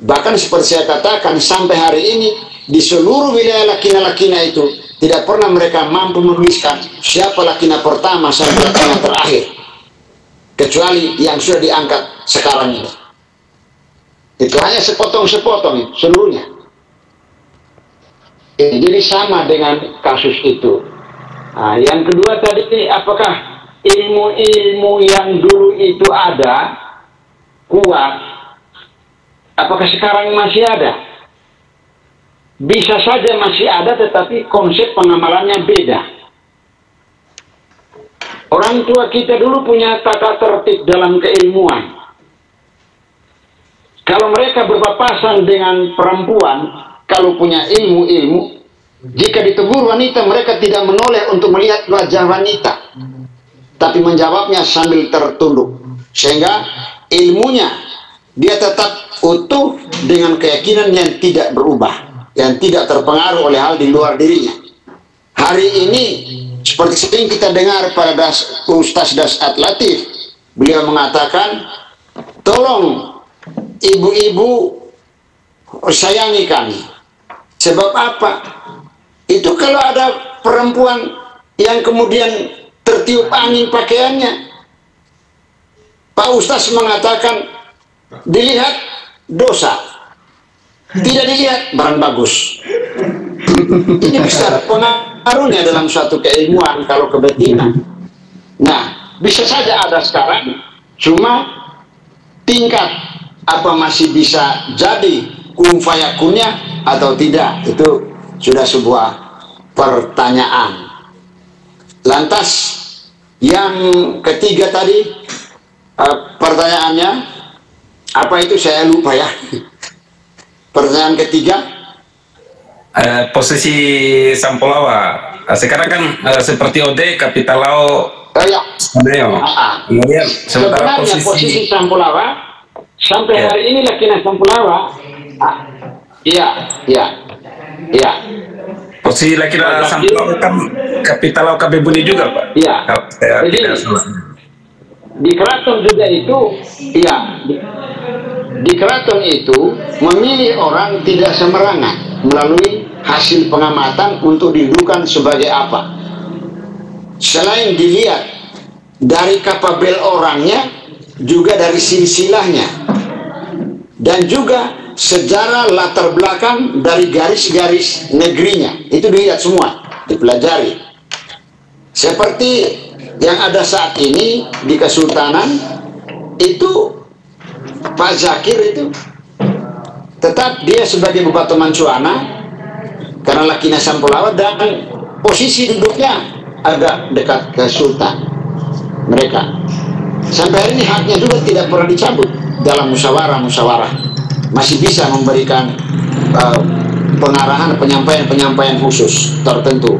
bahkan seperti saya katakan sampai hari ini di seluruh wilayah Lakina-Lakina itu tidak pernah mereka mampu menuliskan siapa Lakina pertama sampai Lakina terakhir, kecuali yang sudah diangkat sekarang ini. Itu hanya sepotong-sepotong seluruhnya. Jadi sama dengan kasus itu. Nah, yang kedua tadi, apakah ilmu-ilmu yang dulu itu ada kuat, apakah sekarang masih ada? Bisa saja masih ada, tetapi konsep pengamalannya beda. Orang tua kita dulu punya tata tertib dalam keilmuan. Kalau mereka berpapasan dengan perempuan, kalau punya ilmu-ilmu, jika ditegur wanita, mereka tidak menoleh untuk melihat wajah wanita, tapi menjawabnya sambil tertunduk, sehingga ilmunya dia tetap utuh dengan keyakinan yang tidak berubah, yang tidak terpengaruh oleh hal di luar dirinya. Hari ini seperti sering kita dengar pada Ustaz Dasat Latif, beliau mengatakan, tolong ibu-ibu sayangi kami. Sebab apa? Itu kalau ada perempuan yang kemudian tertiup angin pakaiannya, Pak Ustaz mengatakan dilihat dosa, tidak dilihat barang bagus. Ini besar pengaruhnya dalam suatu keilmuan kalau kebetinan. Nah, bisa saja ada sekarang, cuma tingkat apa masih bisa jadi kun fayakunnya atau tidak, itu sudah sebuah pertanyaan. Lantas yang ketiga tadi, pertanyaannya apa itu, saya lupa ya. Pertanyaan ketiga, posisi Sampulawa sekarang kan seperti OD Kapitalao. ya. Kemudian sementara Sebenarnya posisi Sampulawa sampai hari ini Lakina Sampulawa, iya. posisi Lakina Sampulawa kan Kapitalao KB Buni juga, Pak. Iya. Jadi di keraton juga itu, iya. Di keraton itu memilih orang tidak sembarangan melalui hasil pengamatan untuk didudukan sebagai apa. Selain dilihat dari kapabel orangnya, juga dari silsilahnya, dan juga sejarah latar belakang dari garis-garis negerinya. Itu dilihat semua, dipelajari. Seperti yang ada saat ini di Kesultanan, itu Pak Zakir itu tetap dia sebagai Bupati Mancuana karena Lakina Sampulawa, dan posisi duduknya agak dekat ke Sultan mereka. Sampai hari ini haknya juga tidak pernah dicabut dalam musyawarah-musyawarah, masih bisa memberikan pengarahan, penyampaian khusus tertentu.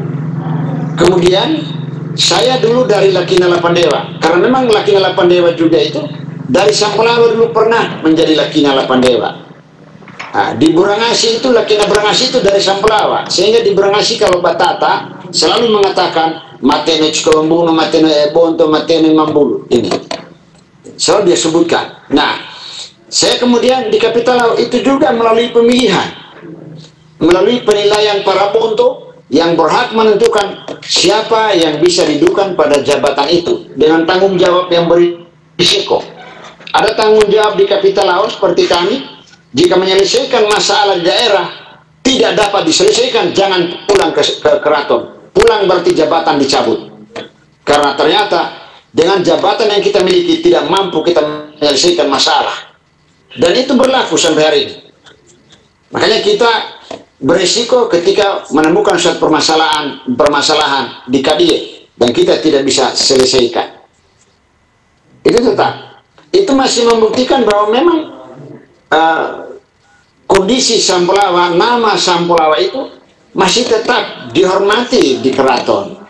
Kemudian saya dulu dari Lakina Lapandewa, karena memang Lakina Lapandewa juga itu dari Sampulawa dulu pernah menjadi Lakina Lapandewa. Nah, di Burangasi itu Lakina Burangasi itu dari Sampulawa, sehingga di Burangasi kalau Batata selalu mengatakan matene Cikolombuno, matene Bonto, matene Mambulu, ini selalu dia sebutkan. Nah, saya kemudian di Kapitalao itu juga melalui pemilihan, melalui penilaian para Bonto yang berhak menentukan siapa yang bisa didudukan pada jabatan itu dengan tanggung jawab yang berisiko. Ada tanggung jawab di Kapitalao seperti kami, jika menyelesaikan masalah di daerah tidak dapat diselesaikan, jangan pulang ke keraton. Pulang berarti jabatan dicabut. Karena ternyata dengan jabatan yang kita miliki tidak mampu kita menyelesaikan masalah. Dan itu berlaku sampai hari ini. Makanya kita berisiko ketika menemukan suatu permasalahan di Kadie dan kita tidak bisa selesaikan. Itu tetap. itu masih membuktikan bahwa memang kondisi Sampulawa, nama Sampulawa itu masih tetap dihormati di keraton.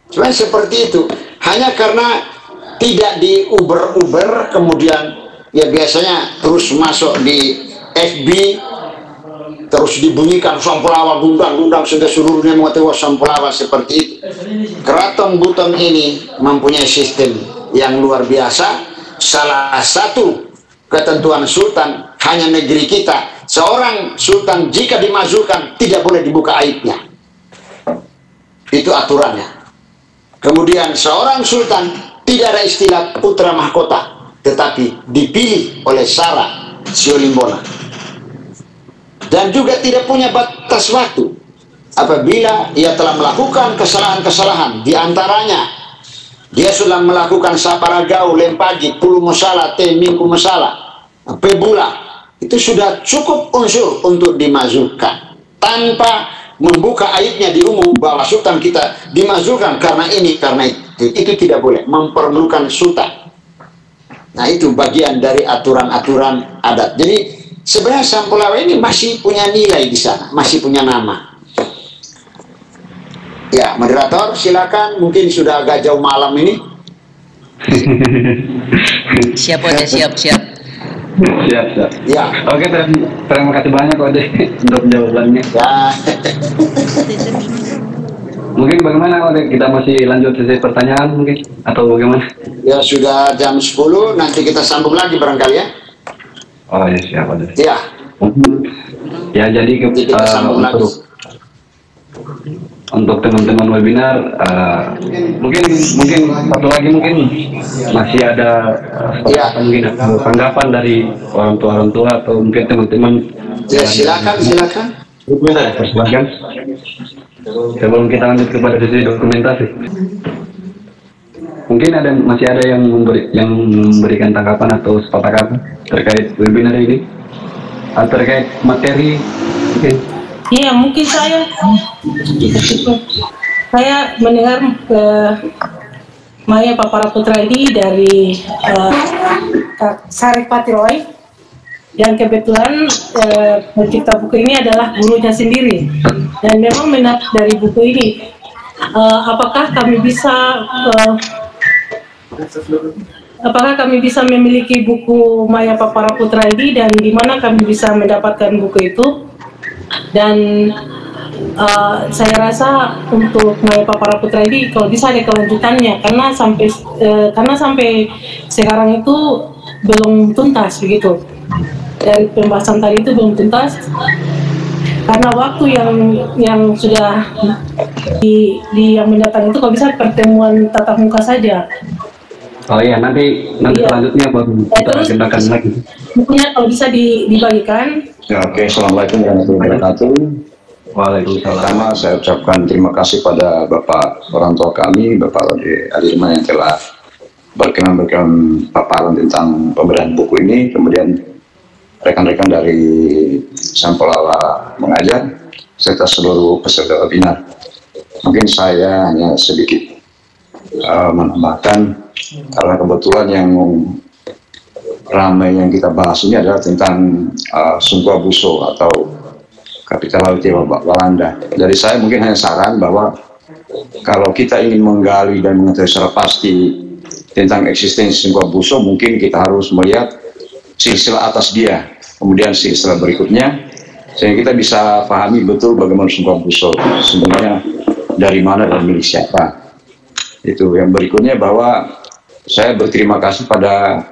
Cuma seperti itu, hanya karena tidak diuber-uber, kemudian ya biasanya terus masuk di FB, terus dibunyikan Sampulawa, gundang-gundang sudah seluruhnya mengetahui Sampulawa seperti itu. Keraton Buton ini mempunyai sistem yang luar biasa. Salah satu ketentuan sultan, hanya negeri kita, seorang sultan jika dimajukan tidak boleh dibuka aibnya. Itu aturannya. Kemudian seorang sultan tidak ada istilah putra mahkota, tetapi dipilih oleh Sara Siolimbona. Dan juga tidak punya batas waktu. Apabila ia telah melakukan kesalahan-kesalahan, diantaranya dia sudah melakukan saparagau, lempagi, puluh musala, minggu musala, pebula, itu sudah cukup unsur untuk dimajukan tanpa membuka aibnya di umum bahwa sultan kita dimajukan karena ini, karena itu tidak boleh, memperlukan sultan. Nah, itu bagian dari aturan-aturan adat. Jadi sebenarnya Sampulawa ini masih punya nilai di sana, masih punya nama. Ya, moderator silakan, mungkin sudah agak jauh malam ini. Siap Ode, siap. Siap. Ya. Oke, terima kasih banyak Ode untuk jawabannya. Ya. Mungkin bagaimana Ode, kita masih lanjut sesi pertanyaan mungkin atau bagaimana? Ya, sudah jam 10, nanti kita sambung lagi barangkali ya. Oh ya, siap Ode. Ya. Ya, jadi kita sambung lagi. Untuk teman-teman webinar, mungkin satu lagi mungkin masih ada mungkin tanggapan dari orang tua atau mungkin teman-teman. Ya, silakan. Persilakan. Sebelum kita lanjut kepada sesi dokumentasi, mungkin masih ada yang memberikan tanggapan atau sepatah terkait webinar ini, terkait materi mungkin. Iya, mungkin saya mendengar Maya Papara Putra ini dari Sarek Patiroy, yang kebetulan pencipta buku ini adalah gurunya sendiri, dan memang minat dari buku ini. Apakah kami bisa memiliki buku Maya Papara Putra ini, dan di mana kami bisa mendapatkan buku itu? Dan saya rasa untuk Maya Papara Putra ini kalau bisa ada kelanjutannya, karena sampai sekarang itu belum tuntas begitu. Dari pembahasan tadi itu belum tuntas karena waktu yang sudah yang mendatang itu kalau bisa pertemuan tatap muka saja. Oh iya, nanti iya. Selanjutnya baru kita agendakan lagi. Bukunya kalau bisa dibagikan. Ya, oke. Assalamualaikum warahmatullahi wabarakatuh. Waalaikumsalam. Pertama saya ucapkan terima kasih pada Bapak orang tua kami, Bapak Ode Adirman yang telah berkenan paparan tentang pemberian buku ini. Kemudian rekan-rekan dari Sampulawa Mengajar serta seluruh peserta webinar. Mungkin saya hanya sedikit menambahkan, karena kebetulan yang ramai yang kita bahas ini adalah tentang Sungkwa Buso atau kapital laut Walanda. Dari saya mungkin hanya saran bahwa kalau kita ingin menggali dan mengetahui secara pasti tentang eksistensi Sungkwa Buso, mungkin kita harus melihat silsilah atas dia, kemudian silsilah berikutnya, sehingga kita bisa pahami betul bagaimana Sungkwa Buso sebenarnya dari mana dan milik siapa. Itu yang berikutnya, bahwa saya berterima kasih pada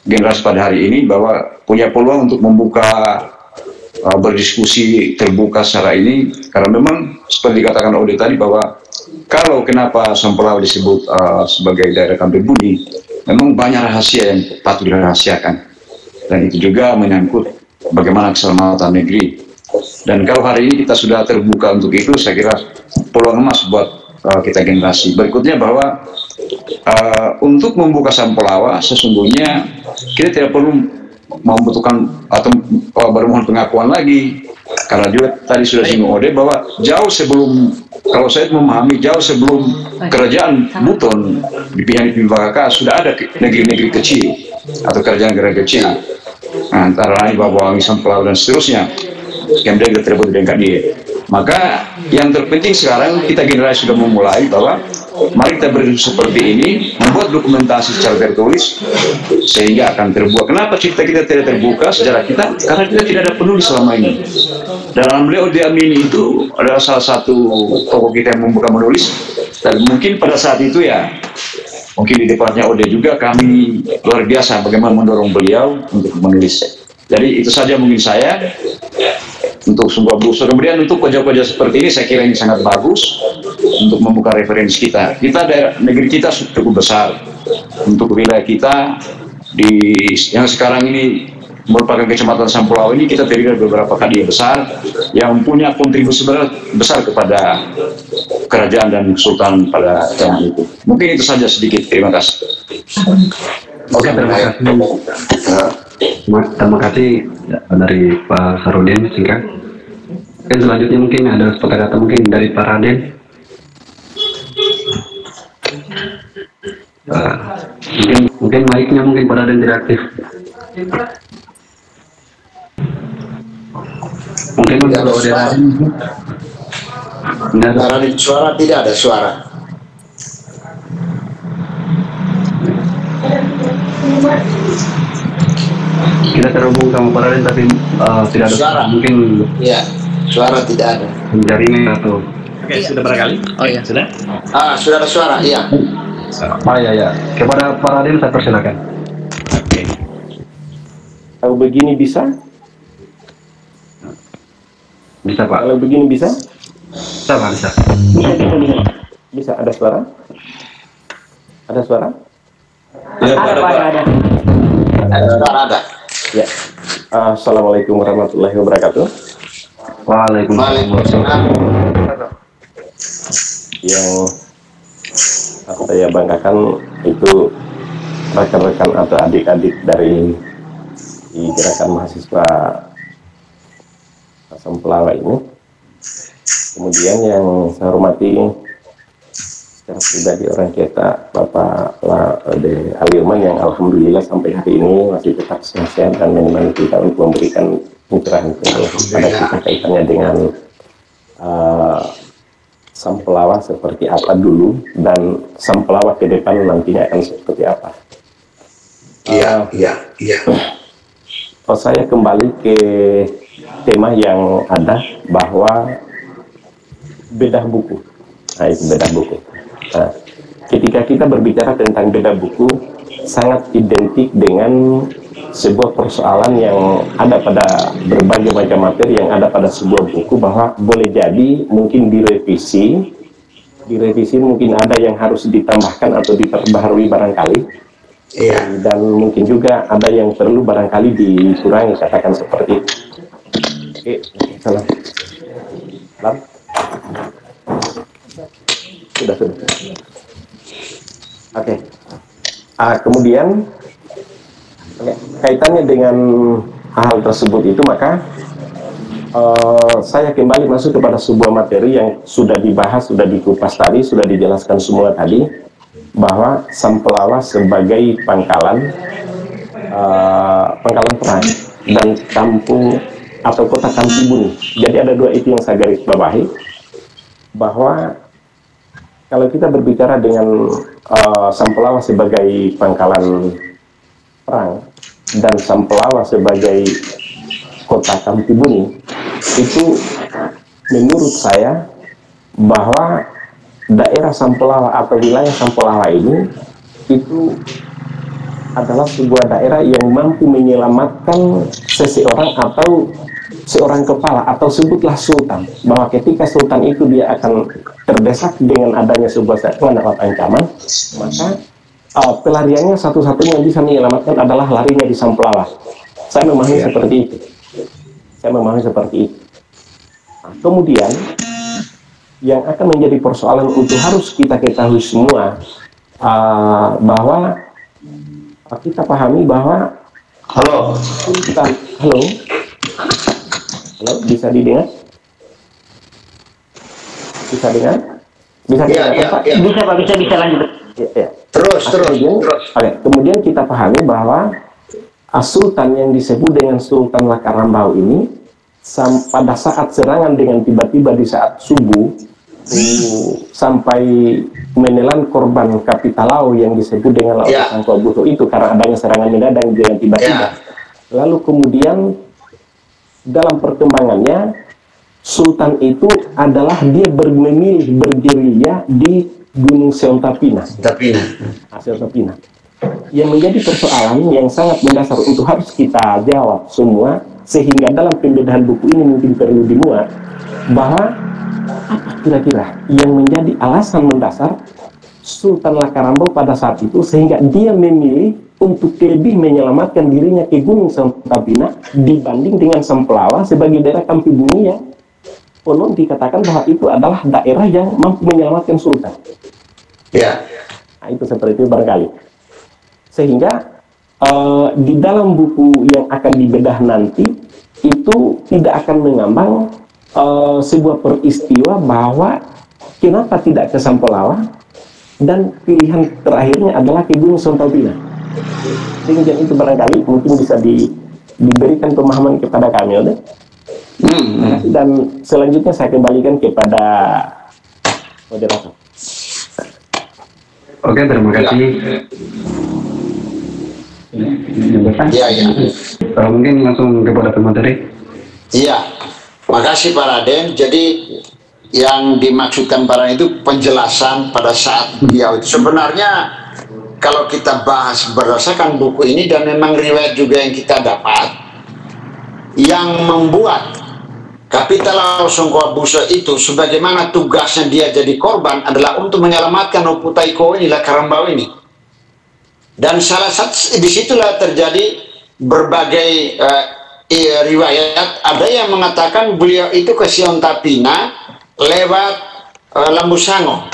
generasi pada hari ini bahwa punya peluang untuk membuka berdiskusi terbuka secara ini, karena memang seperti dikatakan Ode tadi bahwa kalau kenapa Sampulawa disebut sebagai daerah Kampe Budi, memang banyak rahasia yang patut dirahasiakan, dan itu juga menyangkut bagaimana keselamatan negeri. Dan kalau hari ini kita sudah terbuka untuk itu, saya kira peluang emas buat kita generasi berikutnya, bahwa untuk membuka Sampulawa sesungguhnya kita tidak perlu membutuhkan atau bermohon pengakuan lagi, karena juga tadi sudah singgung Ode bahwa jauh sebelum, kalau saya memahami jauh sebelum kerajaan Buton di pihak PKK sudah ada negeri-negeri kecil atau kerajaan negara kecil, antara lain Babawangi, Sampelawa dan seterusnya, kemudian kita terbuat dengan dia. Maka yang terpenting sekarang kita generasi sudah memulai bahwa mari kita berdiskusi seperti ini, membuat dokumentasi secara tertulis sehingga akan terbuka. Kenapa cerita kita tidak terbuka sejarah kita? Karena kita tidak ada penulis selama ini. Dan beliau Ode Amini itu adalah salah satu tokoh kita yang membuka menulis, dan mungkin pada saat itu ya, mungkin di depannya Ode juga kami luar biasa bagaimana mendorong beliau untuk menulis. Jadi itu saja mungkin saya untuk sebuah buku. Kemudian untuk pojok-pojok seperti ini saya kira ini sangat bagus untuk membuka referensi kita. Negeri kita cukup besar. Untuk wilayah kita yang sekarang ini merupakan Kecamatan Sampelawa ini, kita terdiri dari beberapa kadi besar yang punya kontribusi besar kepada kerajaan dan kesultanan pada zaman itu. Mungkin itu saja sedikit. Terima kasih. Oke, terima kasih. Terima kasih dari Pak Sarudin, singkat. Dan selanjutnya mungkin ada kata-kata mungkin dari Pak Raden. Mungkin mic-nya mungkin Pak Raden tidak aktif. Mungkin kalau ada Raden suara tidak ada suara. Kita terhubung sama Pak Raden tapi tidak ada suara. Mungkin ya, suara tidak ada. Jaringan atau Sudah barangkali? Oh iya. Sudah? Sudah ada suara, iya. ya. Kepada Pak Raden saya persilakan. Kalau begini bisa? Bisa Pak. Kalau begini bisa? Bisa Pak, bisa. Bisa, ada suara? Ada suara? Ya, ada. Ada suara, ada. Ya. Assalamualaikum warahmatullahi wabarakatuh. Waalaikumsalam. Yang saya banggakan itu rekan-rekan atau adik-adik dari gerakan mahasiswa Sampelawa ini. Kemudian yang saya hormati secara pribadi orang kita Bapak Ode Alirman yang alhamdulillah sampai hari ini masih tetap sehat dan menemani kita untuk memberikan pencerahan pada kita kaitannya dengan Sampelawa seperti apa dulu dan Sampelawa ke depan nantinya akan seperti apa. Iya. Saya kembali ke tema yang ada bahwa bedah buku. Nah, itu bedah buku. Nah, ketika kita berbicara tentang bedah buku, sangat identik dengan sebuah persoalan yang ada pada berbagai macam materi yang ada pada sebuah buku, bahwa boleh jadi mungkin direvisi mungkin ada yang harus ditambahkan atau diperbaharui barangkali. Iya. Dan mungkin juga ada yang perlu barangkali dikurangi, katakan seperti itu. Oke, salah. Sudah. Oke. Kemudian kaitannya dengan hal tersebut itu, maka saya kembali masuk kepada sebuah materi yang sudah dibahas, sudah dikupas tadi, sudah dijelaskan semua tadi, bahwa Sampelawa sebagai pangkalan perang dan kampung atau kota Kampibuni. Jadi ada dua itu yang saya garis bawahi, bahwa kalau kita berbicara dengan Sampelawa sebagai pangkalan perang dan Sampelawa sebagai kota Kampibuni, itu menurut saya bahwa daerah Sampelawa atau wilayah Sampelawa ini itu adalah sebuah daerah yang mampu menyelamatkan seseorang atau seorang kepala atau sebutlah sultan, bahwa ketika sultan itu dia akan terdesak dengan adanya sebuah serangan atau ancaman, maka pelariannya satu-satunya yang bisa menyelamatkan adalah larinya di Sampelawa. Saya memahami seperti itu. Nah, kemudian yang akan menjadi persoalan untuk harus kita ketahui semua, bahwa kita pahami bahwa Halo. Halo. Halo, bisa didengar? Bisa dengar? Bisa dengar, Pak? Bisa Pak, bisa lanjut. Ya. Terus. Oke, kemudian kita pahami bahwa Sultan yang disebut dengan Sultan Lakarambau ini pada saat serangan dengan tiba-tiba di saat subuh sampai menelan korban Kapitalau yang disebut dengan Laut Sangkobuto itu karena adanya serangan mendadak dengan tiba-tiba. Lalu kemudian dalam perkembangannya Sultan itu adalah dia memilih bergerilya di Gunung Seontapina. Seontapina. Yang menjadi persoalan yang sangat mendasar untuk harus kita jawab semua, sehingga dalam pembedahan buku ini mungkin perlu dimuat bahwa apa kira-kira yang menjadi alasan mendasar Sultan Lakarambau pada saat itu sehingga dia memilih untuk lebih menyelamatkan dirinya ke Gunung Seontapina dibanding dengan Sempelawa sebagai daerah kampi bumi yang konon dikatakan bahwa itu adalah daerah yang mampu menyelamatkan Sultan. Nah, itu seperti itu barangkali. Sehingga di dalam buku yang akan dibedah nanti itu tidak akan mengambang sebuah peristiwa bahwa kenapa tidak ke Sampelawa dan pilihan terakhirnya adalah ke Gunung Seontapina. Sehingga itu barangkali mungkin bisa diberikan pemahaman kepada kami, ya. Dan selanjutnya saya kembalikan kepada moderator. Oke, terima kasih. Mungkin langsung kepada pemateri. Iya, makasih Pak Raden. Jadi yang dimaksudkan Pak Raden itu penjelasan pada saat dia itu sebenarnya kalau kita bahas berdasarkan buku ini dan memang riwayat juga yang kita dapat, yang membuat Kapitalau Sangkobuso itu sebagaimana tugasnya dia jadi korban adalah untuk menyelamatkan Opu Taiko ini, Lakarambau ini. Dan salah satu disitulah terjadi berbagai riwayat. Ada yang mengatakan beliau itu ke Seontapina lewat Lambusango.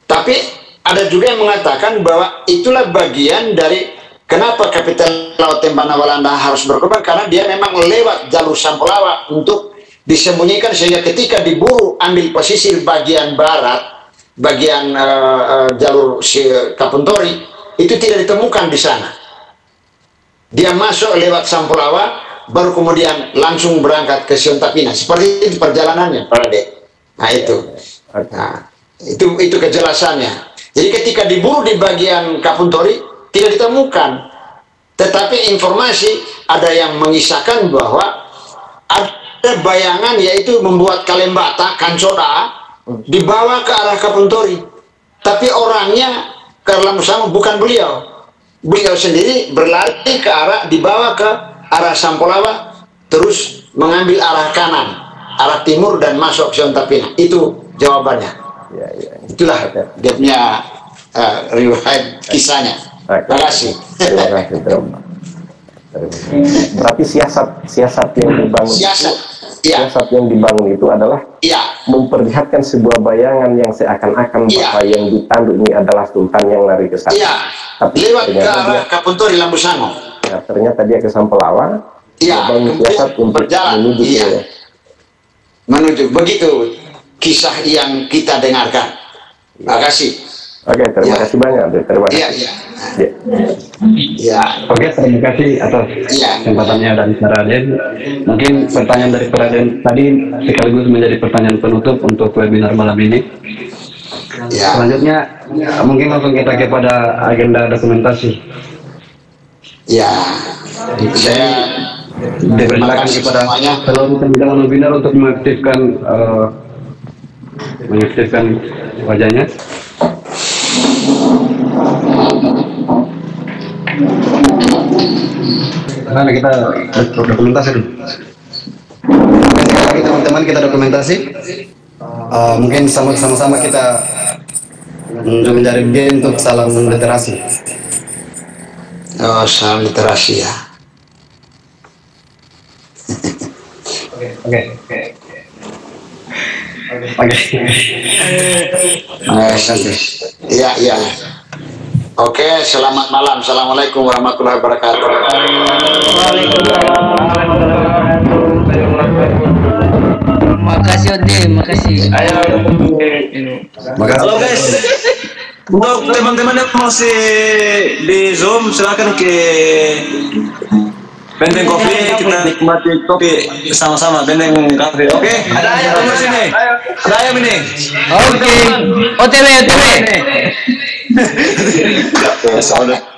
Tapi ada juga yang mengatakan bahwa itulah bagian dari kenapa Kapitalau Tembana Walanda harus berkorban, karena dia memang lewat jalur Sampelawa untuk disembunyikan sehingga ketika diburu ambil posisi bagian barat, bagian jalur Kapuntori, itu tidak ditemukan di sana. Dia masuk lewat Sampelawa, baru kemudian langsung berangkat ke Seontapina. Seperti itu perjalanannya, Pak Raden. Nah itu, itu kejelasannya. Jadi ketika diburu di bagian Kapuntori tidak ditemukan, tetapi informasi ada yang mengisahkan bahwa ada bayangan yaitu membuat Kalembata, Kancoda dibawa ke arah Kapuntori, tapi orangnya ke Lambusango bukan beliau. Beliau sendiri berlari ke arah, dibawa ke arah Sampelawa, terus mengambil arah kanan, arah timur dan masuk ke Seontapina. Itu jawabannya. Itulah dia punya riwayat kisahnya. Terima kasih. Terima kasih. Berarti siasat yang dibangun siasat yang dibangun itu adalah memperlihatkan sebuah bayangan yang seakan-akan bahwa yang ditandu ini adalah Sultan yang lari ke sana. Tapi lewat ke arah Kapuntori Lambusango. Ternyata dia ke Sampelawa. Membangun siasat untuk menuju menuju. Begitu kisah yang kita dengarkan. Terima kasih. Oke, terima kasih banyak. Terima kasih. Oke, terima kasih atas kesempatannya dari Pak Raden. Mungkin pertanyaan dari Pak Raden tadi sekaligus menjadi pertanyaan penutup untuk webinar malam ini. Selanjutnya mungkin langsung kita kepada agenda dokumentasi. Saya dipersilakan kepada seluruh penyelenggara webinar untuk mengaktifkan wajahnya. Karena kita dokumentasi dulu. Sekali lagi teman-teman kita dokumentasi. Mungkin sama-sama kita mencari game untuk salam literasi. Salam literasi ya. Oke. Iya. Oke, selamat malam. Assalamualaikum warahmatullahi wabarakatuh. Makasih Ode, makasih. Makasih. Halo guys, untuk teman-teman yang masih di Zoom silakan ke Benteng Kopi, kita nikmati kopi sama-sama Benteng Kopi. Oke? Ada ayam di sini. Ada ayam ini. Oke. OTW. Ya, saudara.